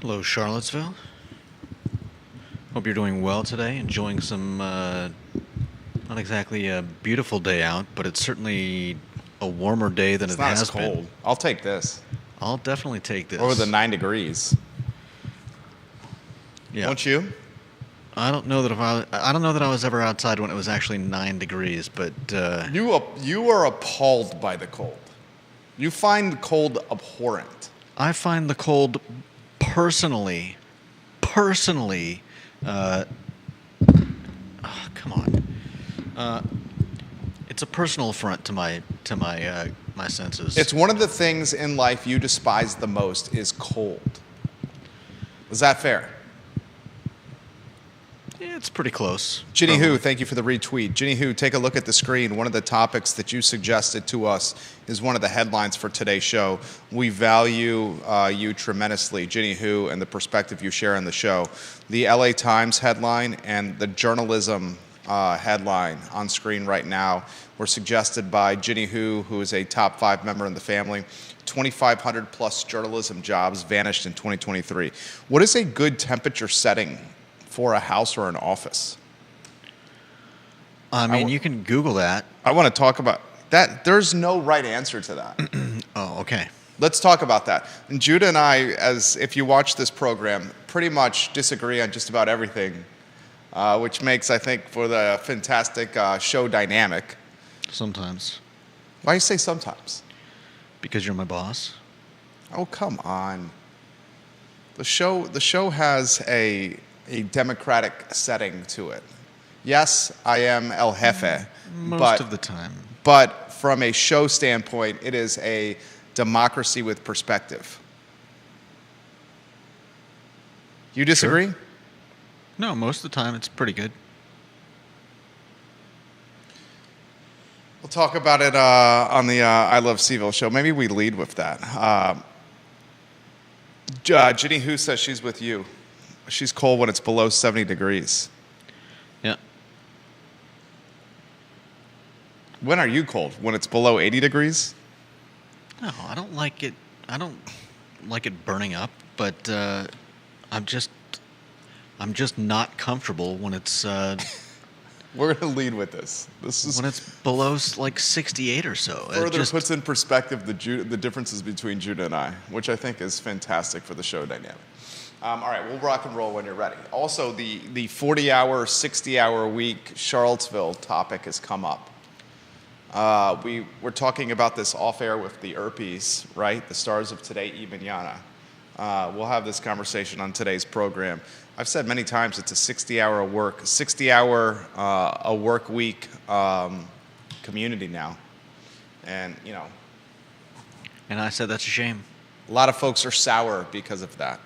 Hello, Charlottesville. Hope you're doing well today. Enjoying some, not exactly a beautiful day out, but it's certainly a warmer day than It's it not as has cold. been. I'll take this I'll definitely take this. over the 9 degrees. Yeah. Don't you? I don't know that I don't know that I was ever outside when it was actually 9 degrees, but You are appalled by the cold. You find the cold abhorrent. I find the cold personally, oh, come on. It's a personal affront to my senses. It's one of the things in life you despise the most is cold. Is that fair? Yeah, it's pretty close. Ginny Who, thank you for the retweet. Ginny Who, take a look at the screen. One of the topics that you suggested to us is one of the headlines for today's show. We value you tremendously, Ginny Who, and the perspective you share on the show. The LA Times headline and the journalism headline on screen right now were suggested by Ginny Who is a top 5 member in the family. 2,500 plus journalism jobs vanished in 2023. What is a good temperature setting for a house or an office? I mean, you can Google that. I want to talk about that. There's no right answer to that. Oh, okay. Let's talk about that. And Judah and I, as if you watch this program, pretty much disagree on just about everything, which makes, I think, for the fantastic show dynamic. Sometimes. Why you say sometimes? Because you're my boss. Oh, come on. The show has a democratic setting to it. Yes, I am El Jefe. Most of the time. But from a show standpoint, it is a democracy with perspective. You disagree? Sure. No, most of the time it's pretty good. We'll talk about it on the I Love Seville show. Maybe we lead with that. Ginny Who says she's with you. She's cold when it's below 70 degrees. Yeah. When are you cold? When it's below 80 degrees? No, I don't like it. I don't like it burning up, but I'm just not comfortable when it's We're going to lead with this. This is when it's below like 68 or so. It further just, puts in perspective the differences between Judah and I, which I think is fantastic for the show dynamic. All right, we'll rock and roll when you're ready. Also, the 40-hour, 60-hour week Charlottesville topic has come up. We're talking about this off-air with the Erpies, right? The stars of today, y mañana. We'll have this conversation on today's program. I've said many times it's a 60-hour a work week community now, and and I said that's a shame. a lot of folks are sour because of that.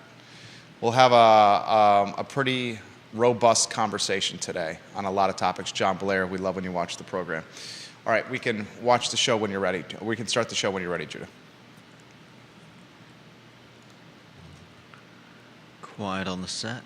We'll have a pretty robust conversation today on a lot of topics. John Blair, we love when you watch the program. All right, we can watch the show when you're ready. We can start the show when you're ready, Judah. Quiet on the set.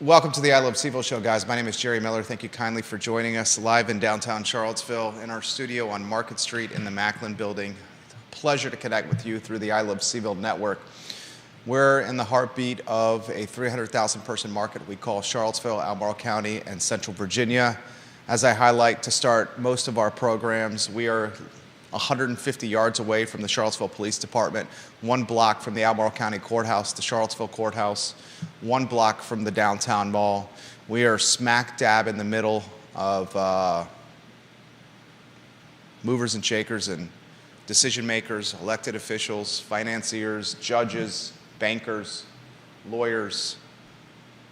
Welcome to the I Love Seville show, guys. My name is Jerry Miller. Thank you kindly for joining us live in downtown Charlottesville in our studio on Market Street in the Macklin building. Pleasure to connect with you through the I Love Seville network. We're in the heartbeat of a 300,000 person market we call Charlottesville, Albemarle County, and Central Virginia. As I highlight to start most of our programs, we are 150 yards away from the Charlottesville Police Department, 1 block from the Albemarle County Courthouse, the Charlottesville Courthouse, 1 block from the downtown mall. We are smack dab in the middle of movers and shakers and decision makers, elected officials, financiers, judges, bankers, lawyers,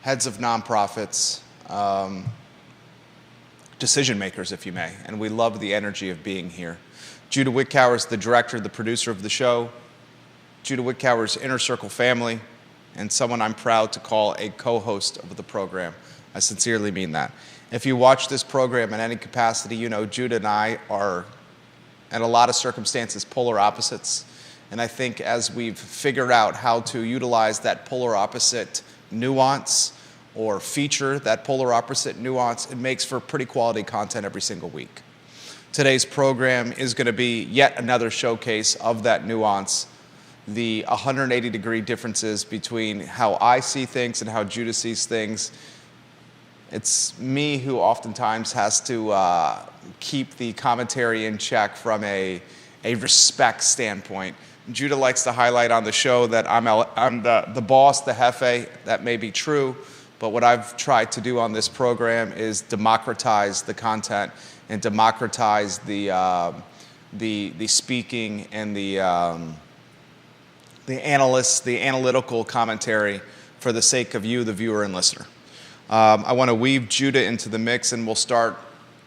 heads of nonprofits, decision makers, if you may. And we love the energy of being here. Judah Wickower is the director, the producer of the show. Judah Wickower's Inner Circle family, and someone I'm proud to call a co-host of the program. I sincerely mean that. If you watch this program in any capacity, you know Judah and I are and a lot of circumstances polar opposites. And I think as we've figured out how to utilize that polar opposite nuance or feature that polar opposite nuance, it makes for pretty quality content every single week. Today's program is going to be yet another showcase of that nuance, the 180-degree differences between how I see things and how Judah sees things. It's me who oftentimes has to keep the commentary in check from a respect standpoint. Judah likes to highlight on the show that I'm the boss, the jefe. That may be true, but what I've tried to do on this program is democratize the content and democratize the speaking and the analysts, the analytical commentary for the sake of you, the viewer and listener. I want to weave Judah into the mix, and we'll start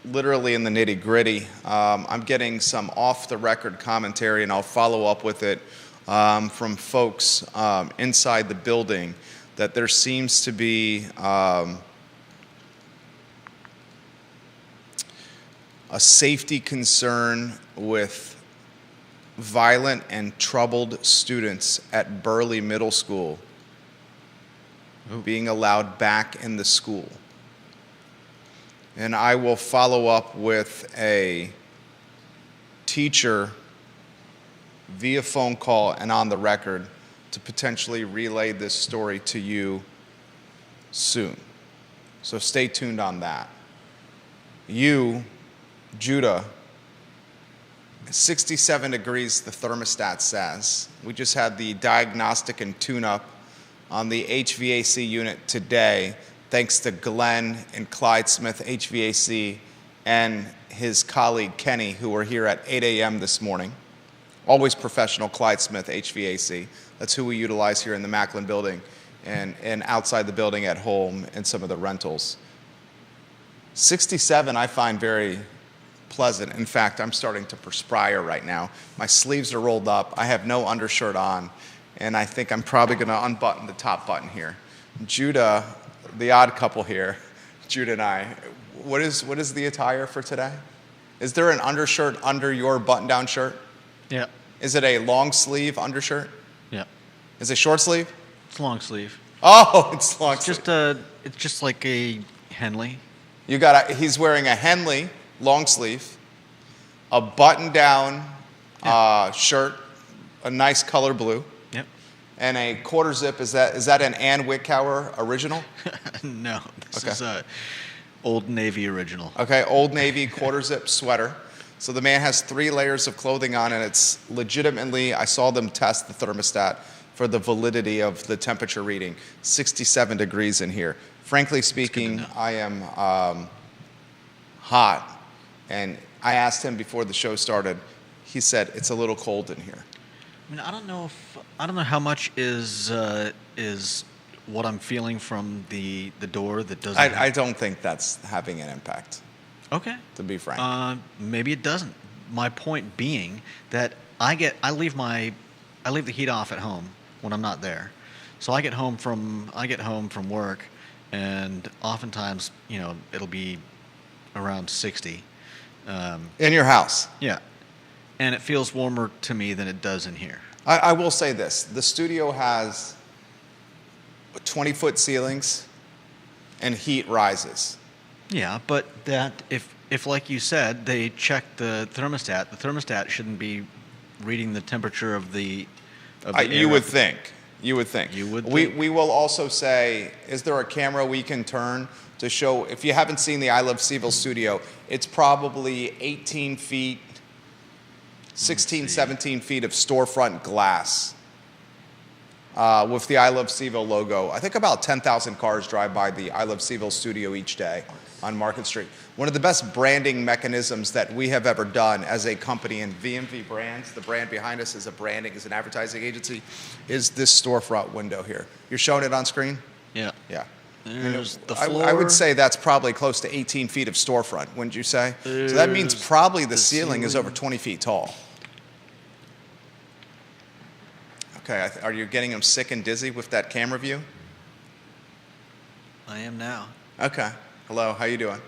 literally in the nitty-gritty. I'm getting some off-the-record commentary, and I'll follow up with it from folks inside the building, that there seems to be a safety concern with violent and troubled students at Burley Middle School being allowed back in the school. And I will follow up with a teacher via phone call and on the record to potentially relay this story to you soon. So stay tuned on that. You, Judah, 67 degrees the thermostat says. We just had the diagnostic and tune-up on the HVAC unit today, thanks to Glenn and Clyde Smith HVAC and his colleague Kenny, who were here at 8 a.m. this morning. Always professional, Clyde Smith HVAC. That's who we utilize here in the Macklin building and outside the building at home and some of the rentals. 67 I find very pleasant. In fact, I'm starting to perspire right now. My sleeves are rolled up. I have no undershirt on, and I think I'm probably going to unbutton the top button here. Judah, the odd couple here, Judah and I, what is the attire for today? Is there an undershirt under your button-down shirt? Yeah. Is it a long sleeve undershirt? Yeah. Is it short sleeve? It's long sleeve. Oh, it's long sleeve. It's just like a Henley. He's wearing a Henley long sleeve, a button-down shirt, a nice color blue. Yep. And a quarter zip. Is that an Ann Wickower original? No, this Okay. is a Old Navy original. Okay, Old Navy quarter zip sweater. So the man has 3 layers of clothing on, and it's legitimately, I saw them test the thermostat for the validity of the temperature reading, 67 degrees in here. Frankly speaking, I am hot, and I asked him before the show started. He said, it's a little cold in here. I mean, I don't know how much is what I'm feeling from the door that doesn't. I don't think that's having an impact, Okay. to be frank. Maybe it doesn't. My point being that I leave the heat off at home when I'm not there. So I get home from work, and oftentimes, it'll be around 60. In your house. Yeah. And it feels warmer to me than it does in here. I will say this. The studio has 20-foot ceilings, and heat rises. Yeah, but that if like you said, they check the thermostat shouldn't be reading the temperature of the air. You would think. You would think. We will also say, is there a camera we can turn to show, if you haven't seen the I Love Seville studio, it's probably 18 feet, 16, 17 feet of storefront glass with the I Love Seville logo. I think about 10,000 cars drive by the I Love Seville studio each day on Market Street. One of the best branding mechanisms that we have ever done as a company in VMV Brands, the brand behind us is an advertising agency, is this storefront window here. You're showing it on screen? Yeah. Yeah. There's the floor. I would say that's probably close to 18 feet of storefront, wouldn't you say? So that means probably the ceiling is over 20 feet tall. Okay, are you getting them sick and dizzy with that camera view? I am now. Okay. Hello, how you doing?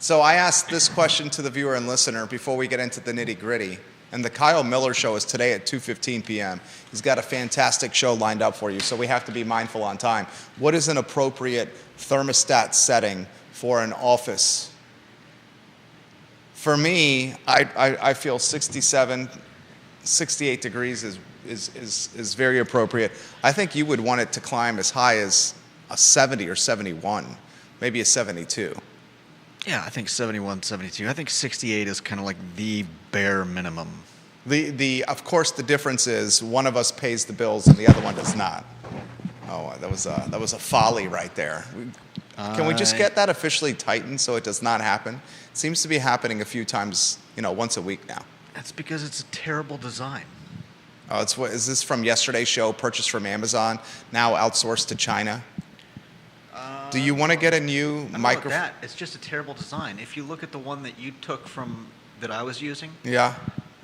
So I asked this question to the viewer and listener before we get into the nitty-gritty. And the Kyle Miller Show is today at 2:15 p.m. He's got a fantastic show lined up for you, so we have to be mindful on time. What is an appropriate thermostat setting for an office? For me, I feel 67, 68 degrees is very appropriate. I think you would want it to climb as high as a 70 or 71, maybe a 72. Yeah, I think 71, 72. I think 68 is kind of like the bare minimum. Of course, the difference is one of us pays the bills and the other one does not. Oh, that was a folly right there. Can we just get that officially tightened so it does not happen? It seems to be happening a few times, once a week now. That's because it's a terrible design. Oh, is this from yesterday's show, purchased from Amazon, now outsourced to China? Do you want to get a new microphone? That it's just a terrible design. If you look at the one that you took from that I was using, yeah.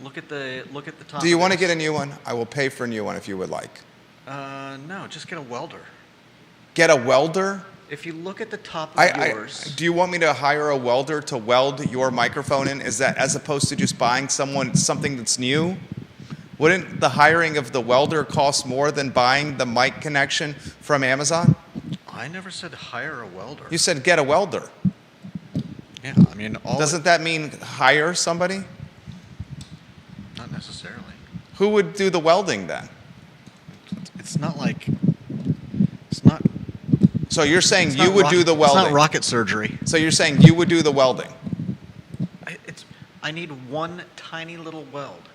Look at the top. Do you want to get a new one? I will pay for a new one if you would like. No, just get a welder. Get a welder? If you look at the top of yours. Do you want me to hire a welder to weld your microphone in? Is that as opposed to just buying something that's new? Wouldn't the hiring of the welder cost more than buying the mic connection from Amazon? I never said hire a welder. You said get a welder. Yeah, I mean, doesn't that mean hire somebody? Not necessarily. Who would do the welding then? It's not like. It's not. So you're saying you would do the welding? It's not rocket surgery. So you're saying you would do the welding? I need one tiny little weld.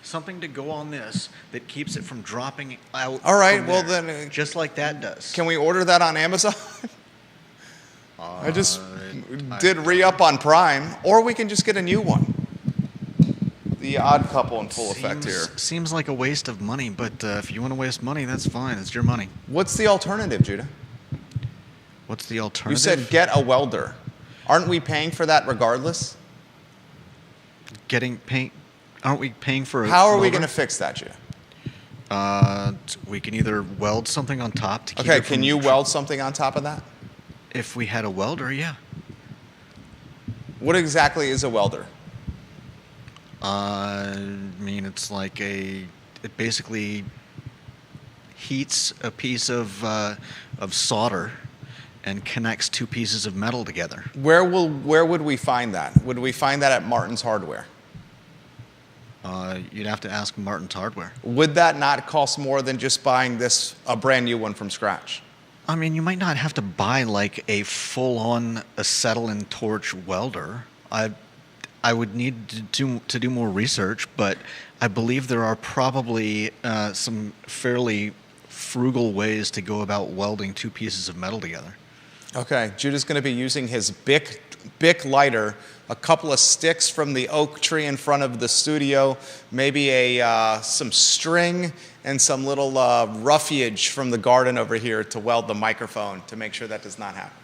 Something to go on this that keeps it from dropping out. All right, well then. Just like that does. Can we order that on Amazon? I just did re-up on Prime, or we can just get a new one. The odd couple in full effect here. Seems like a waste of money, but if you want to waste money, that's fine. It's your money. What's the alternative, Judah? What's the alternative? You said get a welder. Aren't we paying for that regardless? Aren't we paying for a How are welder? we going to fix that, Judah? We can either weld something on top to keep Okay, it from can you weld something on top of that? If we had a welder, yeah. What exactly is a welder? I mean, it's like it basically heats a piece of solder and connects two pieces of metal together. Where would we find that? Would we find that at Martin's Hardware? You'd have to ask Martin's Hardware. Would that not cost more than just buying a brand new one from scratch? I mean, you might not have to buy like a full-on acetylene torch welder. I would need to do more research, but I believe there are probably some fairly frugal ways to go about welding two pieces of metal together. Okay, Judah's going to be using his Bic lighter, a couple of sticks from the oak tree in front of the studio, maybe some string, and some little roughage from the garden over here to weld the microphone to make sure that does not happen.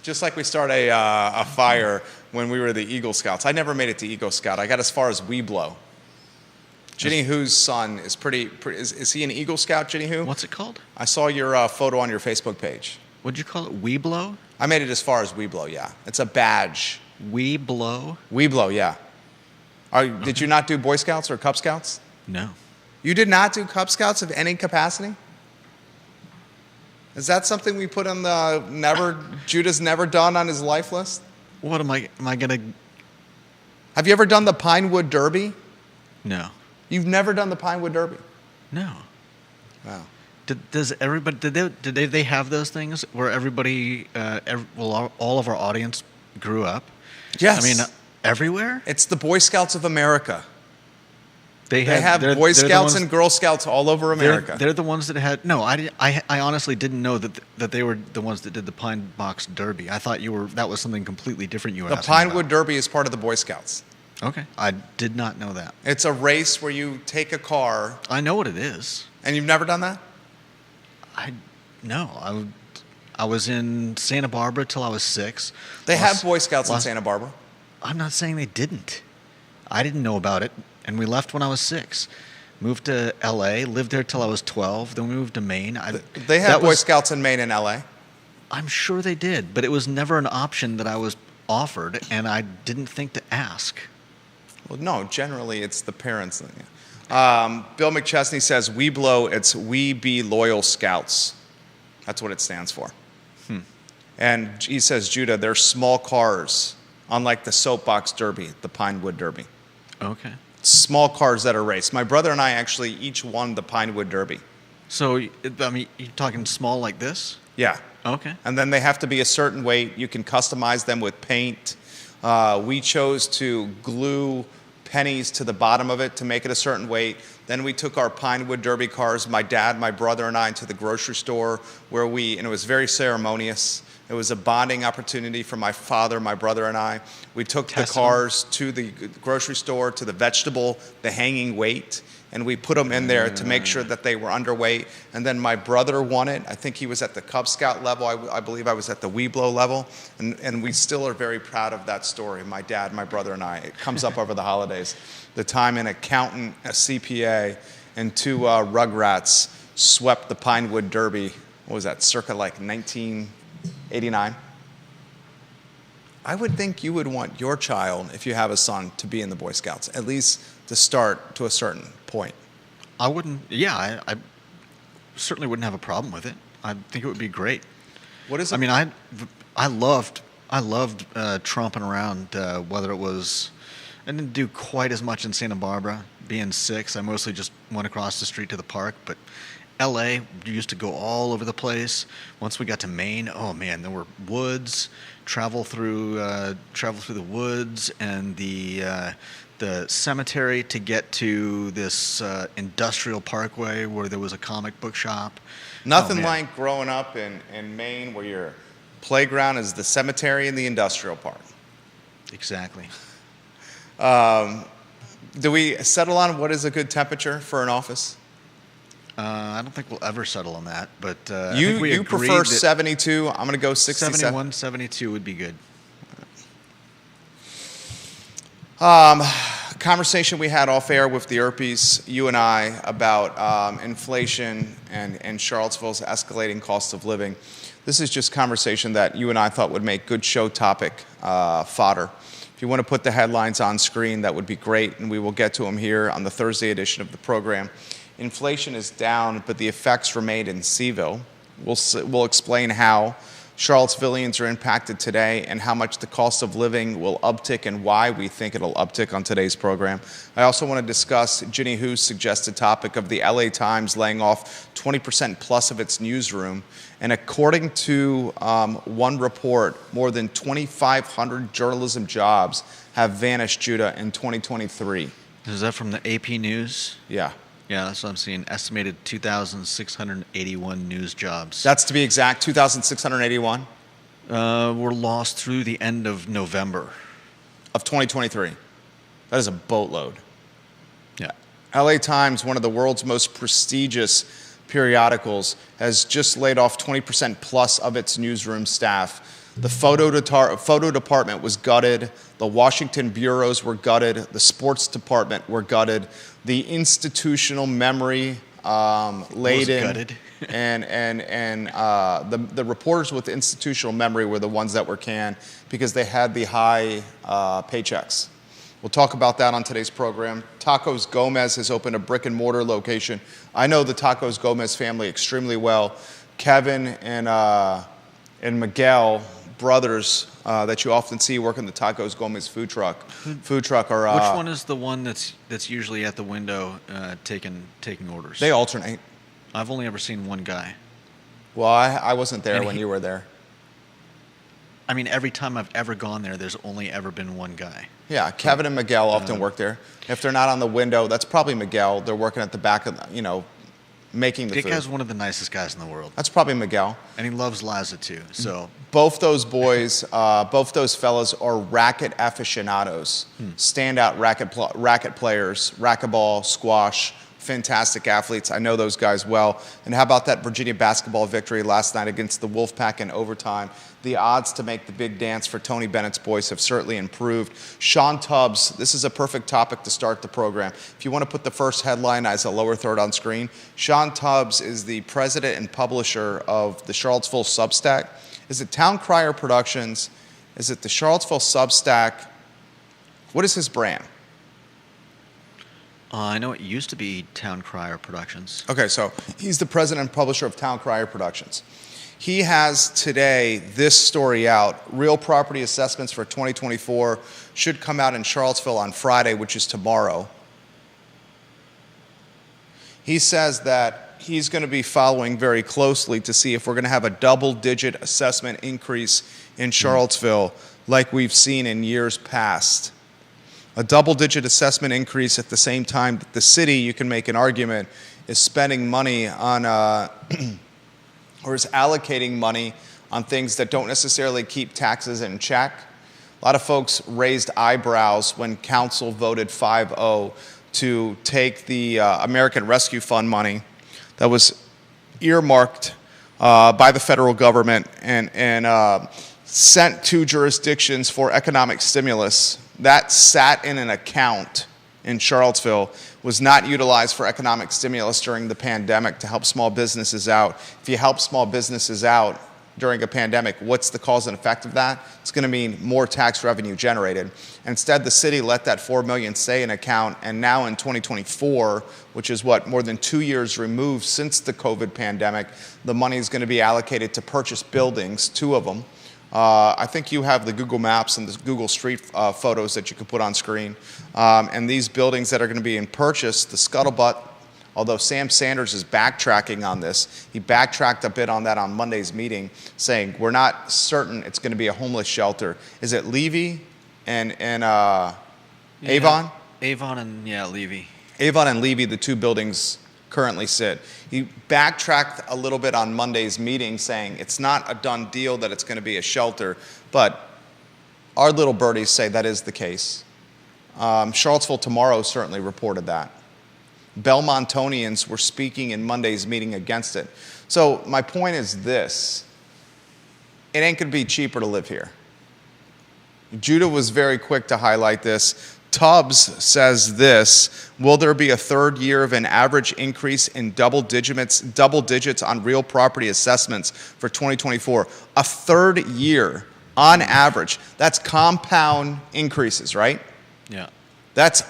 Just like we start a fire when we were the Eagle Scouts. I never made it to Eagle Scout. I got as far as Weeblo. Ginny Hoo's son is is he an Eagle Scout, Ginny Hoo? What's it called? I saw your photo on your Facebook page. What'd you call it? Weeblo? I made it as far as Weeblo, yeah. It's a badge. Weeblo? Weeblo, yeah. Did you not do Boy Scouts or Cub Scouts? No. You did not do Cub Scouts of any capacity? Is that something we put on the Judah's never done on his life list? What am I gonna? Have you ever done the Pinewood Derby? No. You've never done the Pinewood Derby? No. Wow. Does everybody? Did they have those things where everybody, all of our audience grew up? Yes. I mean, everywhere. It's the Boy Scouts of America. They have Boy Scouts and Girl Scouts all over America. They're the ones that had. No, I honestly didn't know that they were the ones that did the Pine Box Derby. I thought that was something completely different. You were The asking about. Pinewood Derby is part of the Boy Scouts. Okay, I did not know that. It's a race where you take a car. I know what it is. And you've never done that? No. I was in Santa Barbara till I was 6. They have Boy Scouts in Santa Barbara. I'm not saying they didn't. I didn't know about it, and we left when I was 6. Moved to L.A., lived there till I was 12. Then we moved to Maine. They have Boy Scouts in Maine and L.A.? I'm sure they did, but it was never an option that I was offered, and I didn't think to ask. Well, no, generally it's the parents. Bill McChesney says, "We blow, it's We Be Loyal Scouts." That's what it stands for. And he says, "Judah, they're small cars, unlike the soapbox derby, the Pinewood Derby. Okay. Small cars that are raced." My brother and I actually each won the Pinewood Derby. So, I mean, you're talking small like this? Yeah. Okay. And then they have to be a certain weight. You can customize them with paint. We chose to glue pennies to the bottom of it to make it a certain weight. Then we took our Pinewood Derby cars, my dad, my brother, and I, to the grocery store and it was very ceremonious. It was a bonding opportunity for my father, my brother, and I. We took the cars to the grocery store, to the vegetable, the hanging weight, and we put them in there to make sure that they were underweight. And then my brother won it. I think he was at the Cub Scout level. I believe I was at the Weeblo level. And we still are very proud of that story, my dad, my brother, and I. It comes up over the holidays. The time an accountant, a CPA, and two Rugrats swept the Pinewood Derby. What was that, circa like 1989? I would think you would want your child, if you have a son, to be in the Boy Scouts, at least to start to a certain point. I wouldn't, yeah, I certainly wouldn't have a problem with it. I think it would be great. What is it? I mean, I loved tromping around, whether it was, I didn't do quite as much in Santa Barbara. Being 6, I mostly just went across the street to the park, but LA used to go all over the place. Once we got to Maine, oh man, there were woods, travel through the woods and the cemetery to get to this industrial parkway where there was a comic book shop. Nothing like growing up in Maine where your playground is the cemetery and the industrial park. Exactly. Do we settle on what is a good temperature for an office? I don't think we'll ever settle on that, but I You think we prefer agreed that 72. I'm going to go 67. 71, 72 would be good. Conversation we had off air with the Earpies, you and I, about inflation and Charlottesville's escalating cost of living. This is just conversation that you and I thought would make good show topic fodder. If you want to put the headlines on screen, that would be great, and we will get to them here on the Thursday edition of the program. Inflation is down, but the effects remain in Seaville. We'll explain how Charlottesvillians are impacted today and how much the cost of living will uptick and why we think it'll uptick on today's program. I also want to discuss Ginny Hu's suggested topic of the LA Times laying off 20% plus of its newsroom. And according to one report, more than 2,500 journalism jobs have vanished, Judah, in 2023. Is that from the AP News? Yeah. Yeah, that's what I'm seeing. Estimated 2,681 news jobs. That's to be exact, 2,681 were lost through the end of November. of 2023. That is a boatload. Yeah. LA Times, one of the world's most prestigious periodicals, has just laid off 20% plus of its newsroom staff. The photo department was gutted. The Washington bureaus were gutted. The sports department were gutted. The institutional memory laden, gutted. and the reporters with institutional memory were the ones that were canned because they had the high paychecks. We'll talk about that on today's program. Tacos Gomez has opened a brick and mortar location. I know the Tacos Gomez family extremely well. Kevin and Miguel, brothers that you often see working the Tacos Gomez food truck. Which one is the one that's usually at the window taking orders? They alternate. I've only ever seen one guy. Well, I wasn't there And when you were there. I mean, every time I've ever gone there, there's only ever been one guy. Yeah, Kevin and Miguel often work there. If they're not on the window, that's probably Miguel. They're working at the back of, making the Dick food. guy's one of the nicest guys in the world. That's probably Miguel. And he loves Laza too, so. Both those boys, both those fellas are racket aficionados, standout racket players, racquetball, squash, fantastic athletes. I know those guys well. And how about that Virginia basketball victory last night against the Wolfpack in overtime? The odds to make the big dance for Tony Bennett's boys have certainly improved. Sean Tubbs, this is a perfect topic to start the program. If you want to put the first headline as a lower third on screen, Sean Tubbs is the president and publisher of the Charlottesville Substack. Is it Town Crier Productions? Is it the Charlottesville Substack? What is his brand? I know it used to be Town Crier Productions. Okay, so he's the president and publisher of Town Crier Productions. He has today this story out. Real property assessments for 2024 should come out in Charlottesville on Friday, which is tomorrow. He says that he's going to be following very closely to see if we're going to have a double-digit assessment increase in Charlottesville like we've seen in years past. A double-digit assessment increase at the same time that the city, you can make an argument, is spending money on or is allocating money on things that don't necessarily keep taxes in check. A lot of folks raised eyebrows when council voted 5-0 to take the American Rescue Fund money that was earmarked by the federal government and sent to jurisdictions for economic stimulus. That sat in an account in Charlottesville, was not utilized for economic stimulus during the pandemic to help small businesses out. If you help small businesses out during a pandemic, what's the cause and effect of that? It's going to mean more tax revenue generated. Instead, the city let that $4 million stay in account, and now in 2024, which is more than 2 years removed since the COVID pandemic, the money is going to be allocated to purchase buildings, 2 of them. I think you have the Google Maps and the Google Street photos that you can put on screen. And these buildings that are going to be in purchase, the scuttlebutt, although Sam Sanders is backtracking on this, he backtracked a bit on that on Monday's meeting, saying we're not certain it's going to be a homeless shelter. Is it Levy and Avon? Avon and, Levy. Avon and Levy, the 2 buildings currently sit. He backtracked a little bit on Monday's meeting, saying it's not a done deal that it's going to be a shelter, but our little birdies say that is the case. Charlottesville Tomorrow certainly reported that. Belmontonians were speaking in Monday's meeting against it. So my point is this: it ain't going to be cheaper to live here. Judah was very quick to highlight this. Tubbs says this: will there be a 3rd year of an average increase in double digits on real property assessments for 2024? A 3rd year on average. That's compound increases, right? Yeah. That's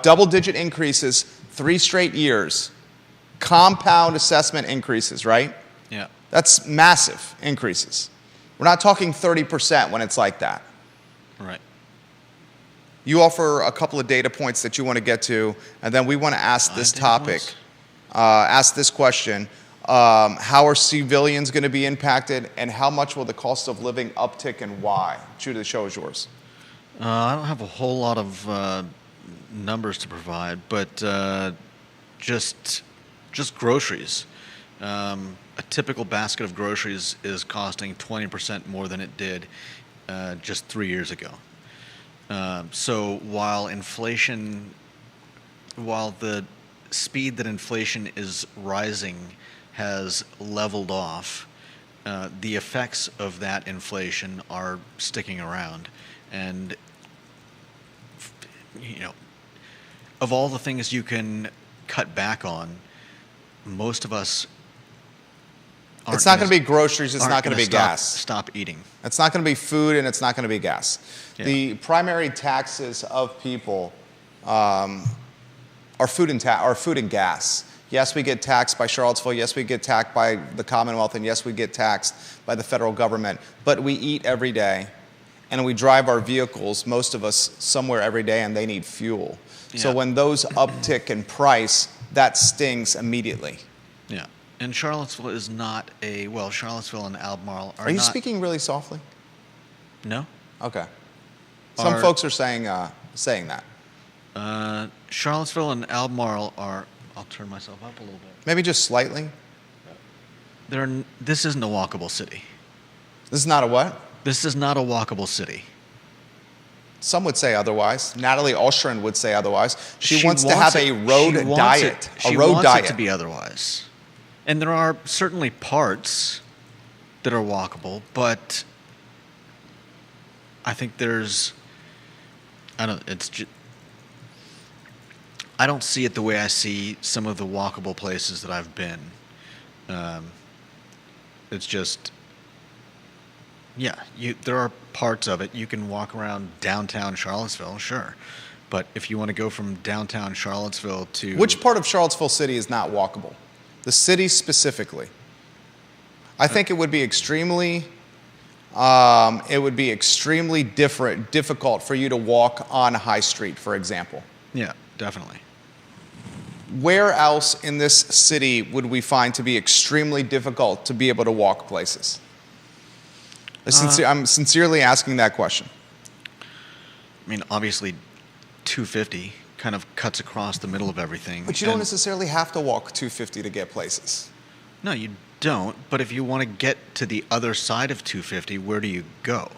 double-digit increases, 3 straight years. Compound assessment increases, right? Yeah. That's massive increases. We're not talking 30% when it's like that. Right. You offer a couple of data points that you want to get to, and then we want to ask this topic, ask this question. How are civilians going to be impacted, and how much will the cost of living uptick, and why? Judah, the show is yours. I don't have a whole lot of numbers to provide, but just groceries. A typical basket of groceries is costing 20% more than it did just 3 years ago. So while the speed that inflation is rising has leveled off, the effects of that inflation are sticking around. And, of all the things you can cut back on, most of us aren't. It's not going to be groceries, it's not going to be gas. Stop eating. It's not going to be food, and it's not going to be gas. Yeah. The primary taxes of people are food and gas. Yes, we get taxed by Charlottesville. Yes, we get taxed by the Commonwealth. And yes, we get taxed by the federal government. But we eat every day, and we drive our vehicles, most of us, somewhere every day, and they need fuel. Yeah. So when those uptick in price, that stings immediately. Yeah. And Charlottesville is not Charlottesville and Albemarle are you not... speaking really softly? No. Okay. Some folks are saying that. Charlottesville and Albemarle are... I'll turn myself up a little bit. Maybe just slightly? This isn't a walkable city. This is not a what? This is not a walkable city. Some would say otherwise. Natalie Alstrand would say otherwise. She wants to have a road diet. She wants it to be otherwise. And there are certainly parts that are walkable, but I think I don't see it the way I see some of the walkable places that I've been. It's just Yeah, there are parts of it you can walk around downtown Charlottesville, sure, but if you want to go from downtown Charlottesville to Which part of Charlottesville City is not walkable? The city specifically. I think it would be extremely difficult for you to walk on High Street, for example. Yeah, definitely. Where else in this city would we find to be extremely difficult to be able to walk places? I'm sincerely asking that question. I mean, obviously, 250 kind of cuts across the middle of everything. But you don't necessarily have to walk 250 to get places. No, you don't. But if you want to get to the other side of 250, where do you go?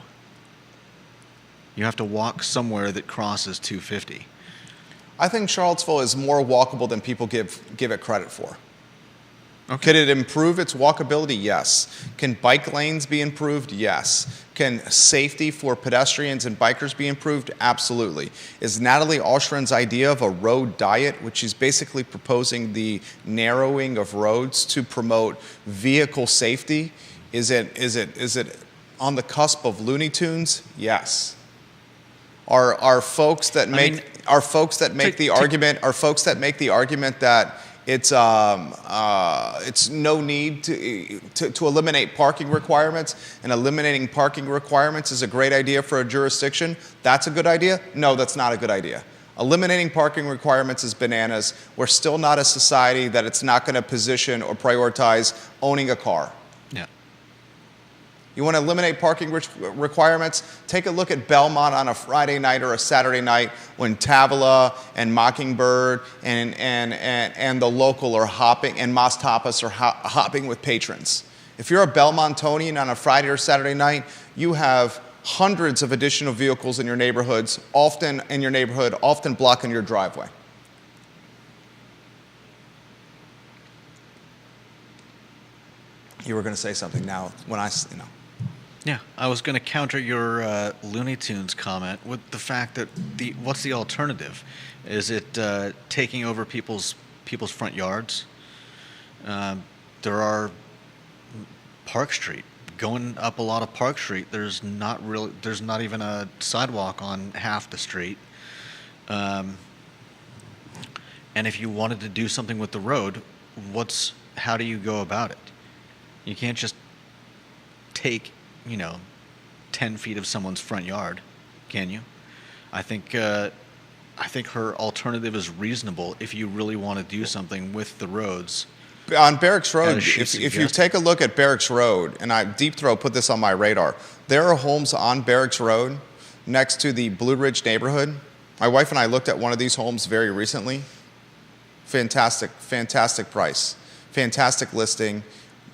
You have to walk somewhere that crosses 250. I think Charlottesville is more walkable than people give it credit for. Okay. Could it improve its walkability? Yes. Can bike lanes be improved? Yes. Can safety for pedestrians and bikers be improved? Absolutely. Is Natalie Oshrin's idea of a road diet, which she's basically proposing the narrowing of roads to promote vehicle safety, is it on the cusp of Looney Tunes? Yes. Are folks that make the argument that it's no need to eliminate parking requirements, and eliminating parking requirements is a great idea for a jurisdiction? That's a good idea? No, that's not a good idea. Eliminating parking requirements is bananas. We're still not a society that it's not going to position or prioritize owning a car. Yeah. You want to eliminate parking requirements? Take a look at Belmont on a Friday night or a Saturday night when Tavola and Mockingbird and the local are hopping, and Mas Tapas are hopping with patrons. If you're a Belmontonian on a Friday or Saturday night, you have hundreds of additional vehicles in your neighborhood, often blocking your driveway. You were going to say something now Yeah, I was going to counter your Looney Tunes comment with the fact that what's the alternative? Is it taking over people's front yards? There are Park Street. Going up a lot of Park Street, there's not even a sidewalk on half the street. And if you wanted to do something with the road, how do you go about it? You can't just take 10 feet of someone's front yard, can you? I think her alternative is reasonable if you really want to do something with the roads. On Barracks Road, if you take a look at Barracks Road, and Deep Throw put this on my radar, there are homes on Barracks Road next to the Blue Ridge neighborhood. My wife and I looked at one of these homes very recently. Fantastic price. Fantastic listing.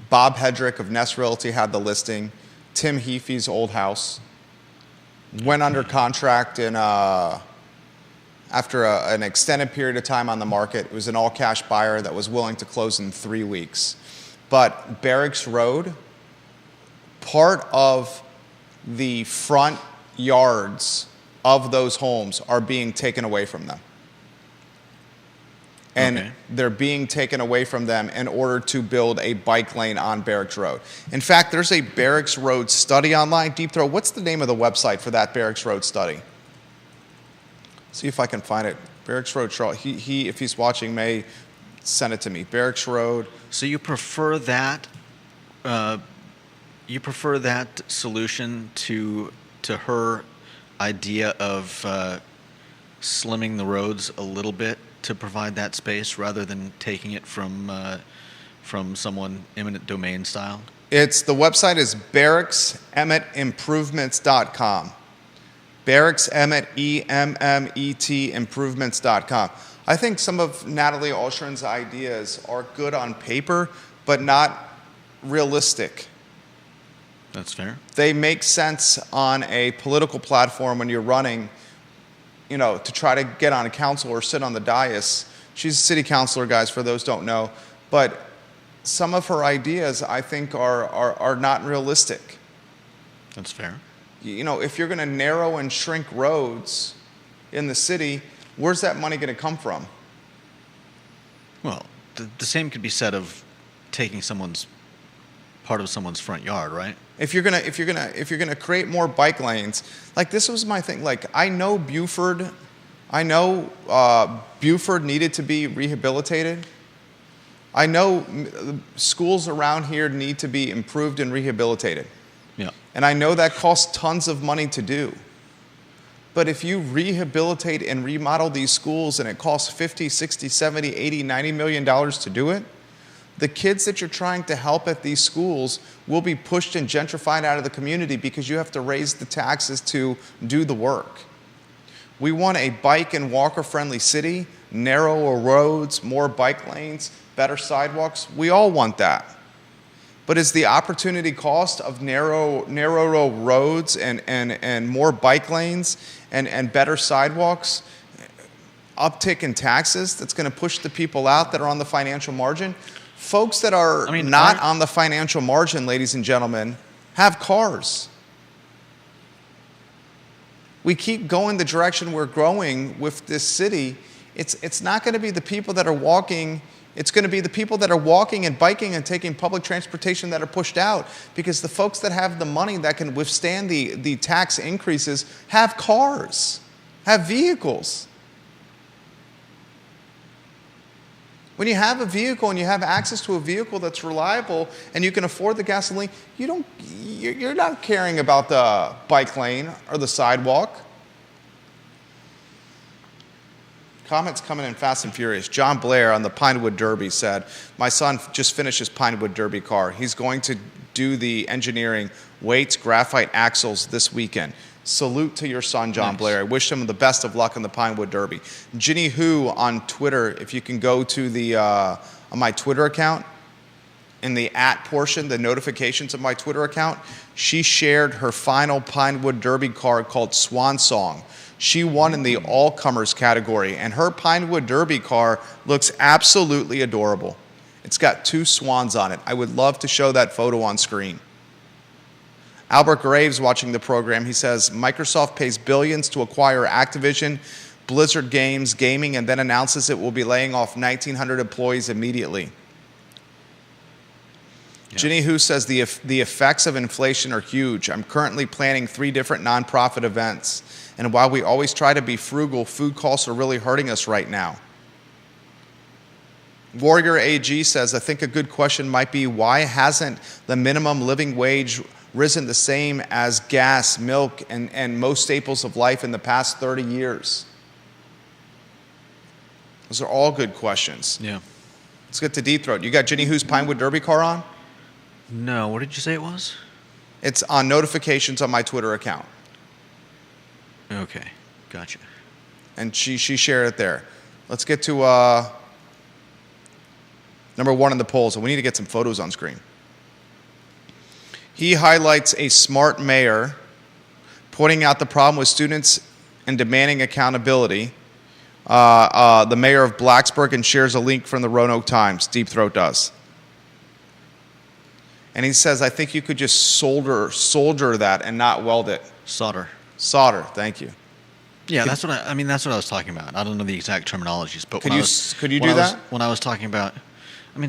Bob Hedrick of Nest Realty had the listing. Tim Heafy's old house. Went under contract after an extended period of time on the market. It was an all-cash buyer that was willing to close in 3 weeks. But Barracks Road, part of the front yards of those homes are being taken away from them. And they're being taken away from them in order to build a bike lane on Barracks Road. In fact, there's a Barracks Road study online. Deep Throw, what's the name of the website for that Barracks Road study? See if I can find it. Barracks Road, Charlotte. He, if he's watching, may send it to me. Barracks Road. So you prefer that? You prefer that solution to her idea of slimming the roads a little bit to provide that space, rather than taking it from someone eminent domain style? The website is barracksemmet.improvements.com. Barracksemmet, E-M-M-E-T, improvements.com. I think some of Natalie Oshrin's ideas are good on paper, but not realistic. That's fair. They make sense on a political platform when you're running, to try to get on a council or sit on the dais. She's a city councilor, guys, for those who don't know. But some of her ideas, I think, are not realistic. That's fair. If you're going to narrow and shrink roads in the city, where's that money going to come from? Well, the same could be said of taking someone's part of someone's front yard, right? If you're gonna create more bike lanes, like this was my thing. Like I know Buford needed to be rehabilitated. I know schools around here need to be improved and rehabilitated. Yeah. And I know that costs tons of money to do. But if you rehabilitate and remodel these schools and it costs 50, 60, 70, 80, 90 million dollars to do it, the kids that you're trying to help at these schools will be pushed and gentrified out of the community because you have to raise the taxes to do the work. We want a bike and walker friendly city, narrower roads, more bike lanes, better sidewalks. We all want that. But is the opportunity cost of narrower roads and more bike lanes and better sidewalks, uptick in taxes that's going to push the people out that are on the financial margin? Folks that are not on the financial margin, ladies and gentlemen, have cars. We keep going the direction we're growing with this city. It's not going to be the people that are walking. It's going to be the people that are walking and biking and taking public transportation that are pushed out, because the folks that have the money that can withstand the tax increases have cars, have vehicles. When you have a vehicle and you have access to a vehicle that's reliable and you can afford the gasoline, you're not caring about the bike lane or the sidewalk. Comments coming in fast and furious. John Blair on the Pinewood Derby said, my son just finished his Pinewood Derby car. He's going to do the engineering, weights, graphite axles this weekend. Salute to your son, John Blair. I wish him the best of luck in the Pinewood Derby. Ginny Hu on Twitter, if you can go to the on my Twitter account, in the @ portion, the notifications of my Twitter account, she shared her final Pinewood Derby car called Swan Song. She won in the all-comers category, and her Pinewood Derby car looks absolutely adorable. It's got 2 swans on it. I would love to show that photo on screen. Albert Graves watching the program, he says, Microsoft pays billions to acquire Activision, Blizzard Games, Gaming, and then announces it will be laying off 1,900 employees immediately. Yeah. Ginny Hu says, the effects of inflation are huge. I'm currently planning 3 different nonprofit events. And while we always try to be frugal, food costs are really hurting us right now. Warrior AG says, I think a good question might be, why hasn't the minimum living wage risen the same as gas, milk, and most staples of life in the past 30 years? Those are all good questions. Yeah. Let's get to Deep Throat. You got Ginny Hu's Pinewood Derby car on? No. What did you say it was? It's on notifications on my Twitter account. Okay. Gotcha. And she shared it there. Let's get to number 1 in the polls. And we need to get some photos on screen. He highlights a smart mayor, pointing out the problem with students and demanding accountability. The mayor of Blacksburg, and shares a link from the Roanoke Times. Deep Throat does. And he says, I think you could just solder that and not weld it. Solder. Solder, thank you. Yeah, that's what I was talking about. I don't know the exact terminologies, but could you do that? When I was talking about,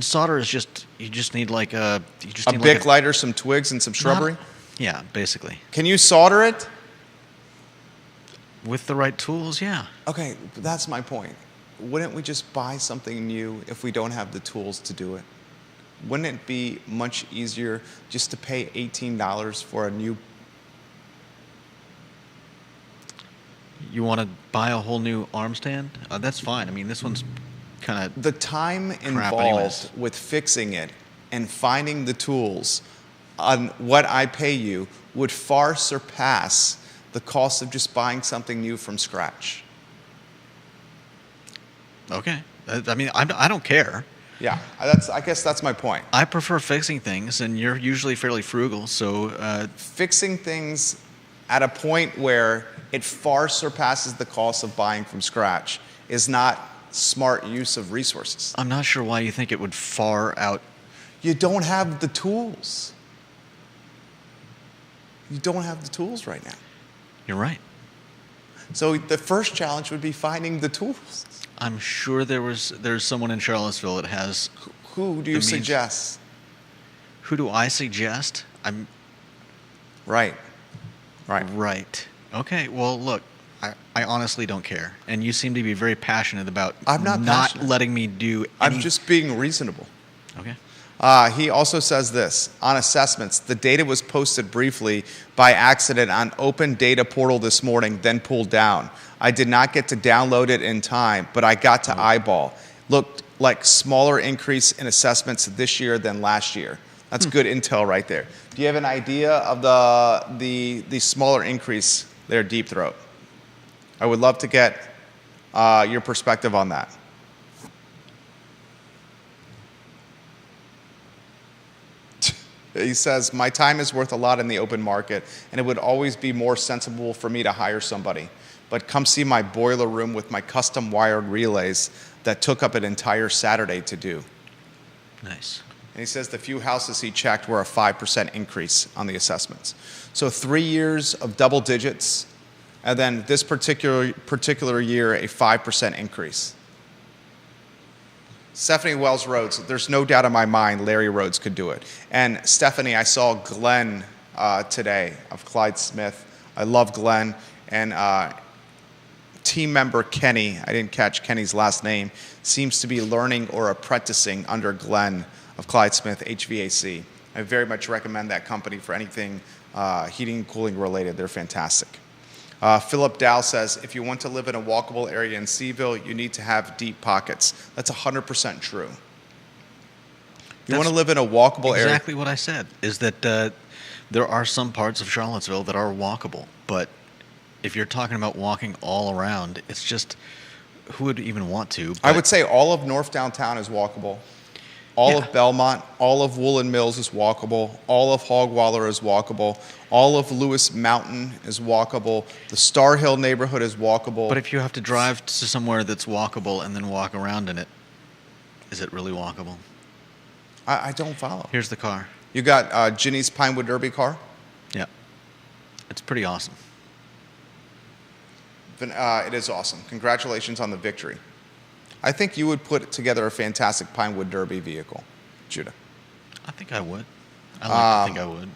solder is just, you just need like a Bic lighter, some twigs, and some shrubbery? Yeah, basically. Can you solder it? With the right tools, yeah. Okay, that's my point. Wouldn't we just buy something new if we don't have the tools to do it? Wouldn't it be much easier just to pay $18 for a new? You want to buy a whole new arm stand? That's fine. This one's kind of the time involved with fixing it and finding the tools on what I pay you would far surpass the cost of just buying something new from scratch. Okay. I don't care. Yeah, I guess that's my point. I prefer fixing things, and you're usually fairly frugal, so... Fixing things at a point where it far surpasses the cost of buying from scratch is not smart use of resources. I'm not sure why you think it would far out... You don't have the tools. You don't have the tools right now. You're right. So the first challenge would be finding the tools. I'm sure there's someone in Charlottesville that has... Who do you suggest? Who do I suggest? I'm Right. Right. right. Okay. Well, look, I honestly don't care, and you seem to be very passionate about I'm not passionate. letting me do. I'm just being reasonable. Okay. He also says this on assessments. The data was posted briefly by accident on Open Data Portal this morning, then pulled down. I did not get to download it in time, but I got to eyeball. Looked like smaller increase in assessments this year than last year. That's good intel right there. Do you have an idea of the smaller increase there, Deep Throat? I would love to get your perspective on that. He says, my time is worth a lot in the open market, and it would always be more sensible for me to hire somebody. But come see my boiler room with my custom wired relays that took up an entire Saturday to do. Nice. And he says the few houses he checked were a 5% increase on the assessments. So 3 years of double digits, and then this particular year, a 5% increase. Stephanie Wells Rhodes, there's no doubt in my mind Larry Rhodes could do it. And Stephanie, I saw Glenn today of Clyde Smith. I love Glenn. And team member Kenny, I didn't catch Kenny's last name, seems to be learning or apprenticing under Glenn of Clyde Smith HVAC. I very much recommend that company for anything heating and cooling related. They're fantastic. Philip Dow says, if you want to live in a walkable area in Seville, you need to have deep pockets. That's 100% true. If you want to live in a walkable area. Exactly what I said, is that there are some parts of Charlottesville that are walkable. But if you're talking about walking all around, it's just, who would even want to? I would say all of North Downtown is walkable. All of Belmont, all of Woolen Mills is walkable. All of Hogwaller is walkable. All of Lewis Mountain is walkable. The Star Hill neighborhood is walkable. But if you have to drive to somewhere that's walkable and then walk around in it, is it really walkable? I don't follow. Here's the car. You got Ginny's Pinewood Derby car? Yeah. It's pretty awesome. It is awesome. Congratulations on the victory. I think you would put together a fantastic Pinewood Derby vehicle, Judah. I think I would. I like to think I would.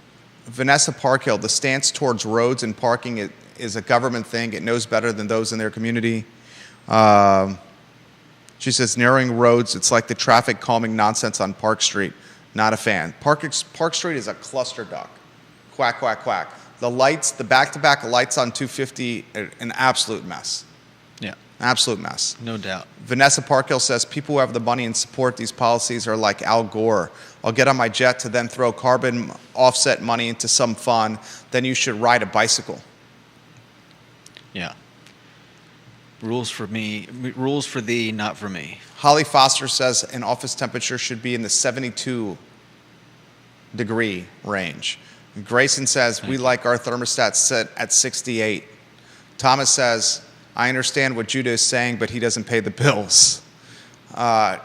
Vanessa Parkhill, the stance towards roads and parking is a government thing. It knows better than those in their community. She says, narrowing roads, it's like the traffic calming nonsense on Park Street. Not a fan. Park Street is a cluster duck. Quack, quack, quack. The lights, the back-to-back lights on 250, an absolute mess. Yeah. Absolute mess. No doubt. Vanessa Parkhill says, people who have the money and support these policies are like Al Gore. I'll get on my jet to then throw carbon offset money into some fund. Then you should ride a bicycle. Yeah. Rules for me, rules for thee, not for me. Holly Foster says an office temperature should be in the 72-degree range. Grayson says, we like our thermostat set at 68. Thomas says, I understand what Judah is saying, but he doesn't pay the bills.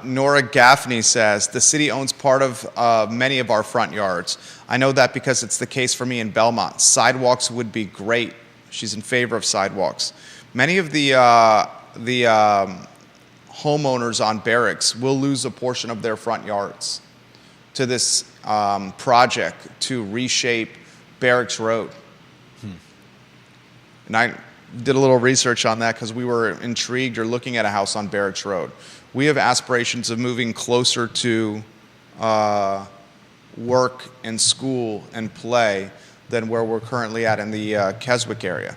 Nora Gaffney says, the city owns part of many of our front yards. I know that because it's the case for me in Belmont. Sidewalks would be great. She's in favor of sidewalks. Many of the homeowners on Barracks will lose a portion of their front yards to this project to reshape Barracks Road. And I did a little research on that because we were intrigued or looking at a house on Barracks Road. We have aspirations of moving closer to work and school and play than where we're currently at in the Keswick area.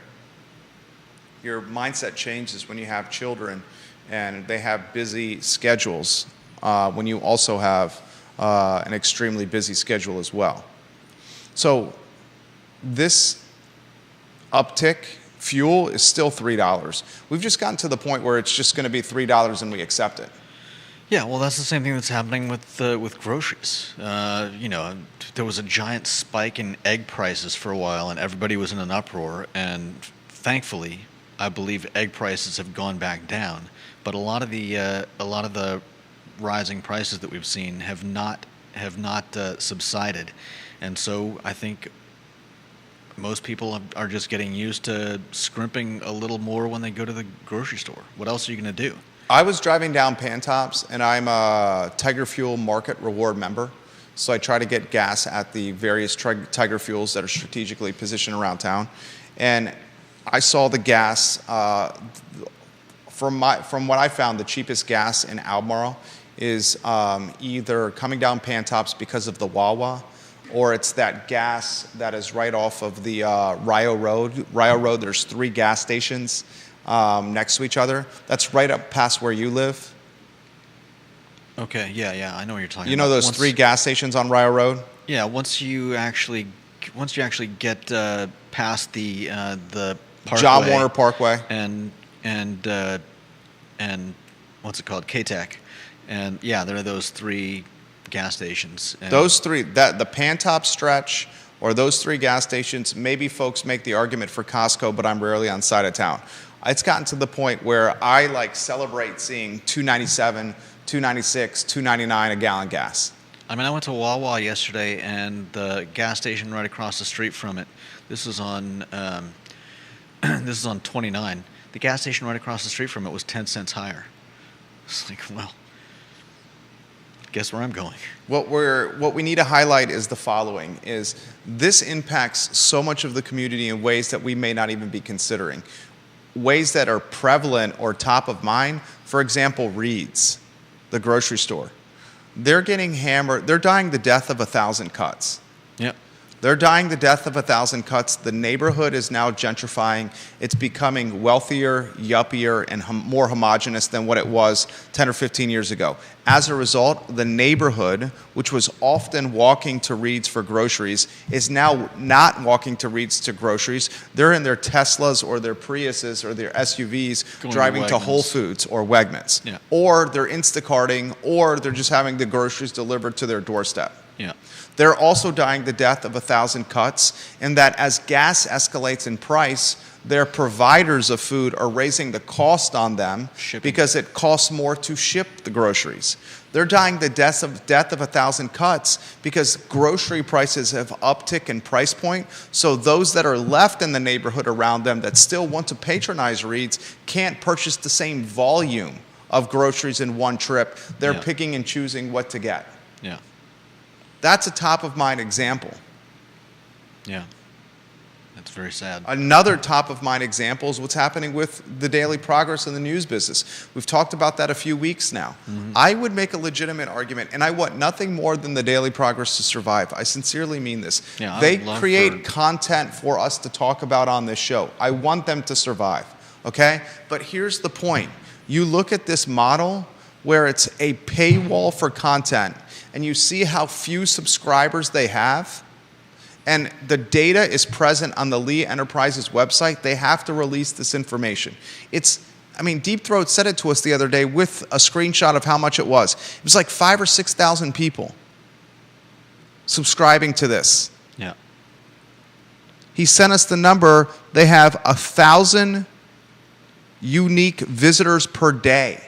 Your mindset changes when you have children and they have busy schedules, when you also have an extremely busy schedule as well. So this uptick, fuel is still $3. We've just gotten to the point where it's just going to be $3 and we accept it. Yeah, well, that's the same thing that's happening with groceries. There was a giant spike in egg prices for a while, and everybody was in an uproar. And thankfully, I believe egg prices have gone back down. But a lot of the rising prices that we've seen have not subsided, and so I think most people are just getting used to scrimping a little more when they go to the grocery store. What else are you going to do? I was driving down Pantops, and I'm a Tiger Fuel Market Reward member. So I try to get gas at the various Tiger Fuels that are strategically positioned around town. And I saw the gas, from what I found, the cheapest gas in Albemarle is either coming down Pantops because of the Wawa, or it's that gas that is right off of the Rio Road. Rio Road, there's 3 gas stations next to each other. That's right up past where you live. Okay, yeah, I know what you're talking about. You know those 3 gas stations on Rio Road? Yeah, once you actually get past the Parkway, John Warner Parkway. and what's it called, KTEC, and yeah, there are those 3 gas stations. And Those 3, the Pantop stretch, or those 3 gas stations. Maybe folks make the argument for Costco, but I'm rarely on side of town. It's gotten to the point where I celebrate seeing $2.97, $2.96, $2.99 a gallon gas. I mean, I went to Wawa yesterday, and the gas station right across the street from it. This is on 29. The gas station right across the street from it was 10 cents higher. It's like, well, guess where I'm going. What we need to highlight is the following: is this impacts so much of the community in ways that we may not even be considering, ways that are prevalent or top of mind. For example, Reed's, the grocery store. They're getting hammered. They're dying the death of 1,000 cuts. Yep. They're dying the death of 1,000 cuts. The neighborhood is now gentrifying. It's becoming wealthier, yuppier, and more homogenous than what it was 10 or 15 years ago. As a result, the neighborhood, which was often walking to Reed's for groceries, is now not walking to Reed's to groceries. They're in their Teslas or their Priuses or their SUVs driving to Whole Foods or Wegmans. Yeah. Or they're Instacarting, or they're just having the groceries delivered to their doorstep. Yeah. They're also dying the death of 1,000 cuts, in that as gas escalates in price, their providers of food are raising the cost on them because it costs more to ship the groceries. They're dying the death of 1,000 cuts because grocery prices have uptick in price point. So those that are left in the neighborhood around them that still want to patronize Reed's can't purchase the same volume of groceries in one trip. They're picking and choosing what to get. Yeah. That's a top-of-mind example. Yeah. That's very sad. Another top-of-mind example is what's happening with the Daily Progress in the news business. We've talked about that a few weeks now. Mm-hmm. I would make a legitimate argument, and I want nothing more than the Daily Progress to survive. I sincerely mean this. Yeah, they create content for us to talk about on this show. I want them to survive, okay? But here's the point. You look at this model where it's a paywall for content, and you see how few subscribers they have, and the data is present on the Lee Enterprises website. They have to release this information. Deep Throat said it to us the other day with a screenshot of how much it was. It was like 5,000 or 6,000 people subscribing to this. Yeah. He sent us the number. They have 1,000 unique visitors per day.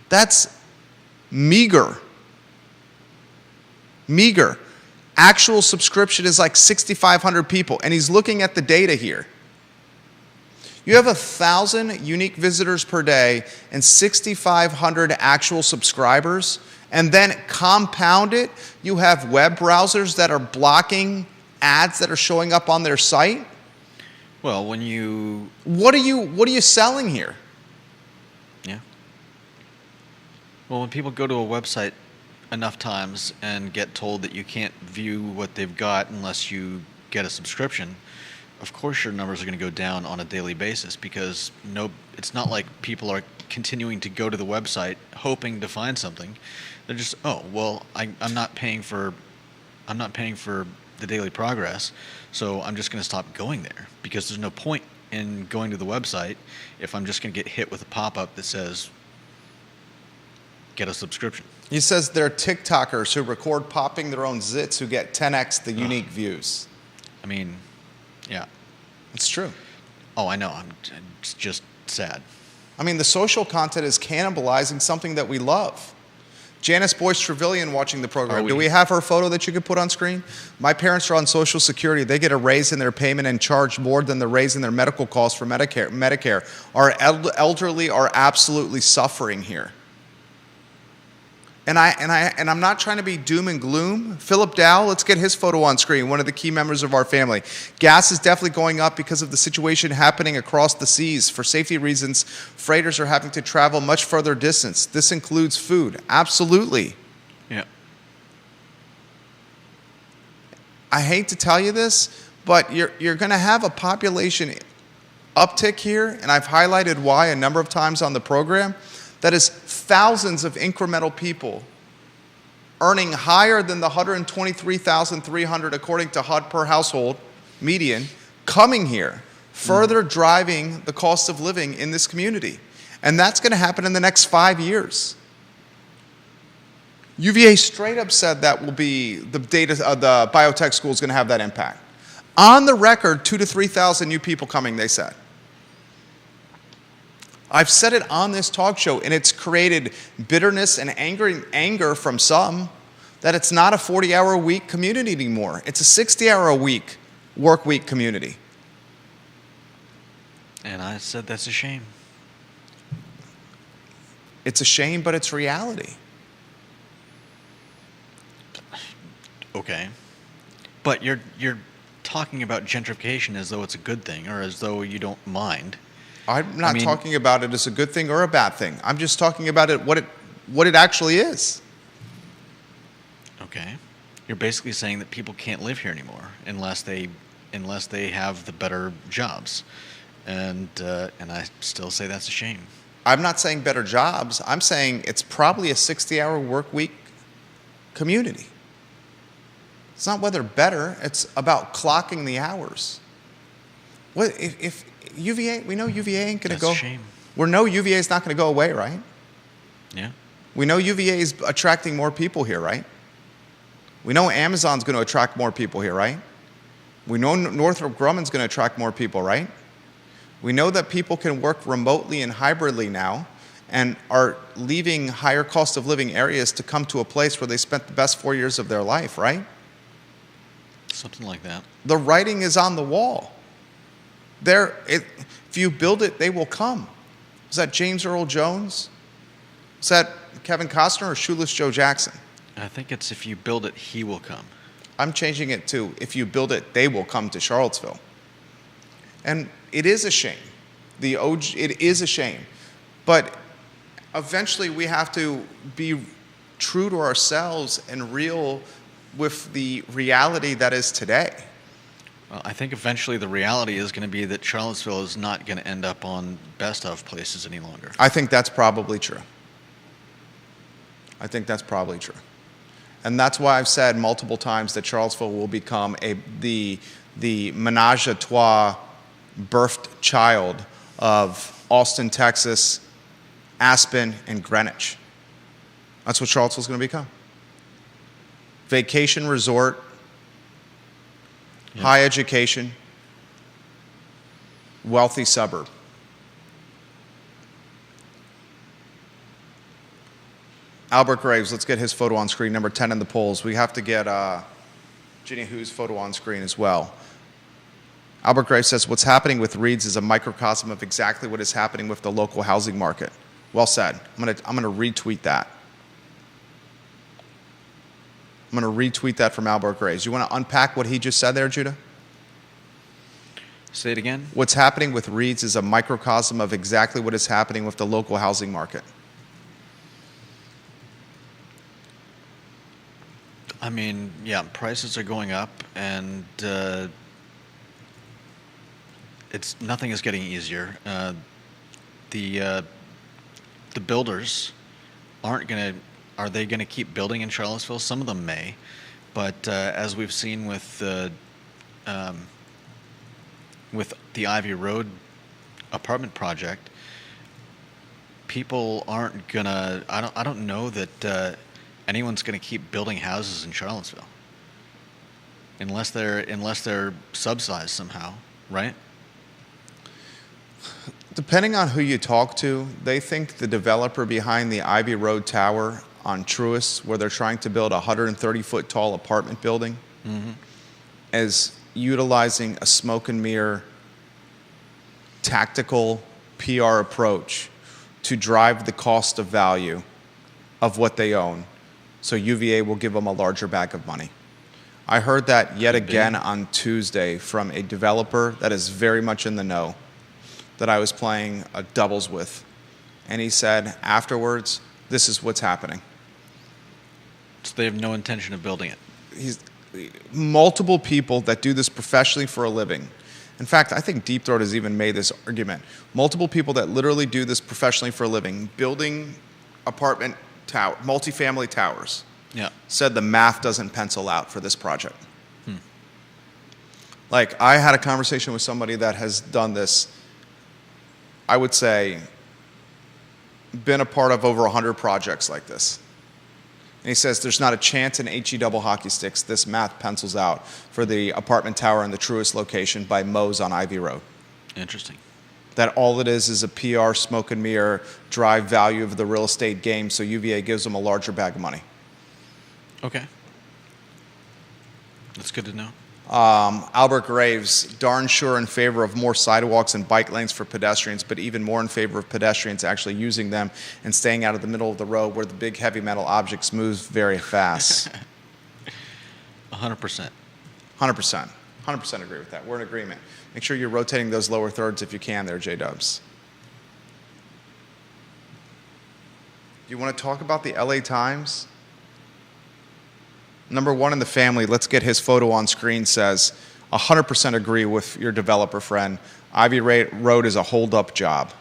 That's meager. Meager. Actual subscription is like 6,500 people, and he's looking at the data here. You have 1,000 unique visitors per day and 6,500 actual subscribers, and then compound it, you have web browsers that are blocking ads that are showing up on their site. Well, when you... What are you selling here? Yeah. Well, when people go to a website enough times and get told that you can't view what they've got unless you get a subscription, of course your numbers are going to go down on a daily basis, because it's not like people are continuing to go to the website hoping to find something. They're just, I'm not paying for the Daily Progress, so I'm just going to stop going there, because there's no point in going to the website if I'm just going to get hit with a pop-up that says get a subscription. He says they're TikTokers who record popping their own zits who get 10x the unique views. I mean, yeah. It's true. Oh, I know. It's just sad. I mean, the social content is cannibalizing something that we love. Janice Boyce Trevelyan watching the program. Do we have her photo that you could put on screen? My parents are on Social Security. They get a raise in their payment and charge more than the raise in their medical costs for Medicare. Our elderly are absolutely suffering here. And I'm not trying to be doom and gloom. Philip Dow, let's get his photo on screen, one of the key members of our family. Gas is definitely going up because of the situation happening across the seas. For safety reasons, freighters are having to travel much further distance. This includes food. Absolutely. Yeah. I hate to tell you this, but you're going to have a population uptick here, and I've highlighted why a number of times on the program. That is thousands of incremental people earning higher than the $123,300 according to HUD per household median coming here, further driving the cost of living in this community. And that's going to happen in the next 5 years. UVA straight up said that will be the biotech school is going to have that impact. On the record, 2,000 to 3,000 new people coming, they said. I've said it on this talk show, and it's created bitterness and anger from some that it's not a 40-hour-a-week community anymore. It's a 60-hour-a-week work week community. And I said that's a shame. It's a shame, but it's reality. Okay. But you're talking about gentrification as though it's a good thing or as though you don't mind. I'm not talking about it as a good thing or a bad thing. I'm just talking about it what it actually is. Okay. You're basically saying that people can't live here anymore unless they have the better jobs. And I still say that's a shame. I'm not saying better jobs. I'm saying it's probably a 60-hour work week community. It's not whether better, it's about clocking the hours. What if UVA, we know UVA ain't going to go. That's a shame. We know UVA is not going to go away, right? Yeah. We know UVA is attracting more people here, right? We know Amazon's going to attract more people here, right? We know Northrop Grumman's going to attract more people, right? We know that people can work remotely and hybridly now and are leaving higher cost of living areas to come to a place where they spent the best 4 years of their life, right? Something like that. The writing is on the wall. If you build it, they will come. Was that James Earl Jones? Was that Kevin Costner or Shoeless Joe Jackson? I think it's if you build it, he will come. I'm changing it to if you build it, they will come to Charlottesville. And it is a shame. It is a shame. But eventually we have to be true to ourselves and real with the reality that is today. Well, I think eventually the reality is going to be that Charlottesville is not going to end up on best of places any longer. I think that's probably true. I think that's probably true. And that's why I've said multiple times that Charlottesville will become the menage a trois birthed child of Austin, Texas, Aspen, and Greenwich. That's what Charlottesville's going to become. Vacation resort, high education, wealthy suburb. Albert Graves, let's get his photo on screen, number 10 in the polls. We have to get Ginny Hu's photo on screen as well. Albert Graves says, what's happening with Reed's is a microcosm of exactly what is happening with the local housing market. Well said. I'm gonna retweet that. I'm going to retweet that from Albert Graves. You want to unpack what he just said there, Judah? Say it again. What's happening with Reed's is a microcosm of exactly what is happening with the local housing market. I mean, yeah, prices are going up, and nothing is getting easier. The builders aren't going to. Are they going to keep building in Charlottesville? Some of them may, but as we've seen with the Ivy Road apartment project, people aren't gonna. I don't know that anyone's going to keep building houses in Charlottesville unless they're subsidized somehow, right? Depending on who you talk to, they think the developer behind the Ivy Road Tower on Truist, where they're trying to build a 130-foot tall apartment building, is utilizing a smoke and mirror tactical PR approach to drive the cost of value of what they own so UVA will give them a larger bag of money. I heard that yet again on Tuesday from a developer that is very much in the know that I was playing doubles with. And he said afterwards, this is what's happening. So they have no intention of building it. Multiple people that do this professionally for a living. In fact, I think Deep Throat has even made this argument. Multiple people that literally do this professionally for a living, building apartment tower, multifamily towers, said the math doesn't pencil out for this project. Like, I had a conversation with somebody that has done this, I would say, been a part of over 100 projects like this. And he says there's not a chance in HE double hockey sticks this math pencils out for the apartment tower in the truest location by Moe's on Ivy Road. Interesting. That all it is a PR smoke and mirror drive value of the real estate game, so UVA gives them a larger bag of money. Okay. That's good to know. Albert Graves, darn sure in favor of more sidewalks and bike lanes for pedestrians, but even more in favor of pedestrians actually using them and staying out of the middle of the road where the big heavy metal objects move very fast. 100%. 100%. 100% agree with that. We're in agreement. Make sure you're rotating those lower thirds if you can there, J-Dubs. Do you want to talk about the LA Times? Number one in the family, let's get his photo on screen, says, 100% agree with your developer friend. Ivy Road is a hold-up job.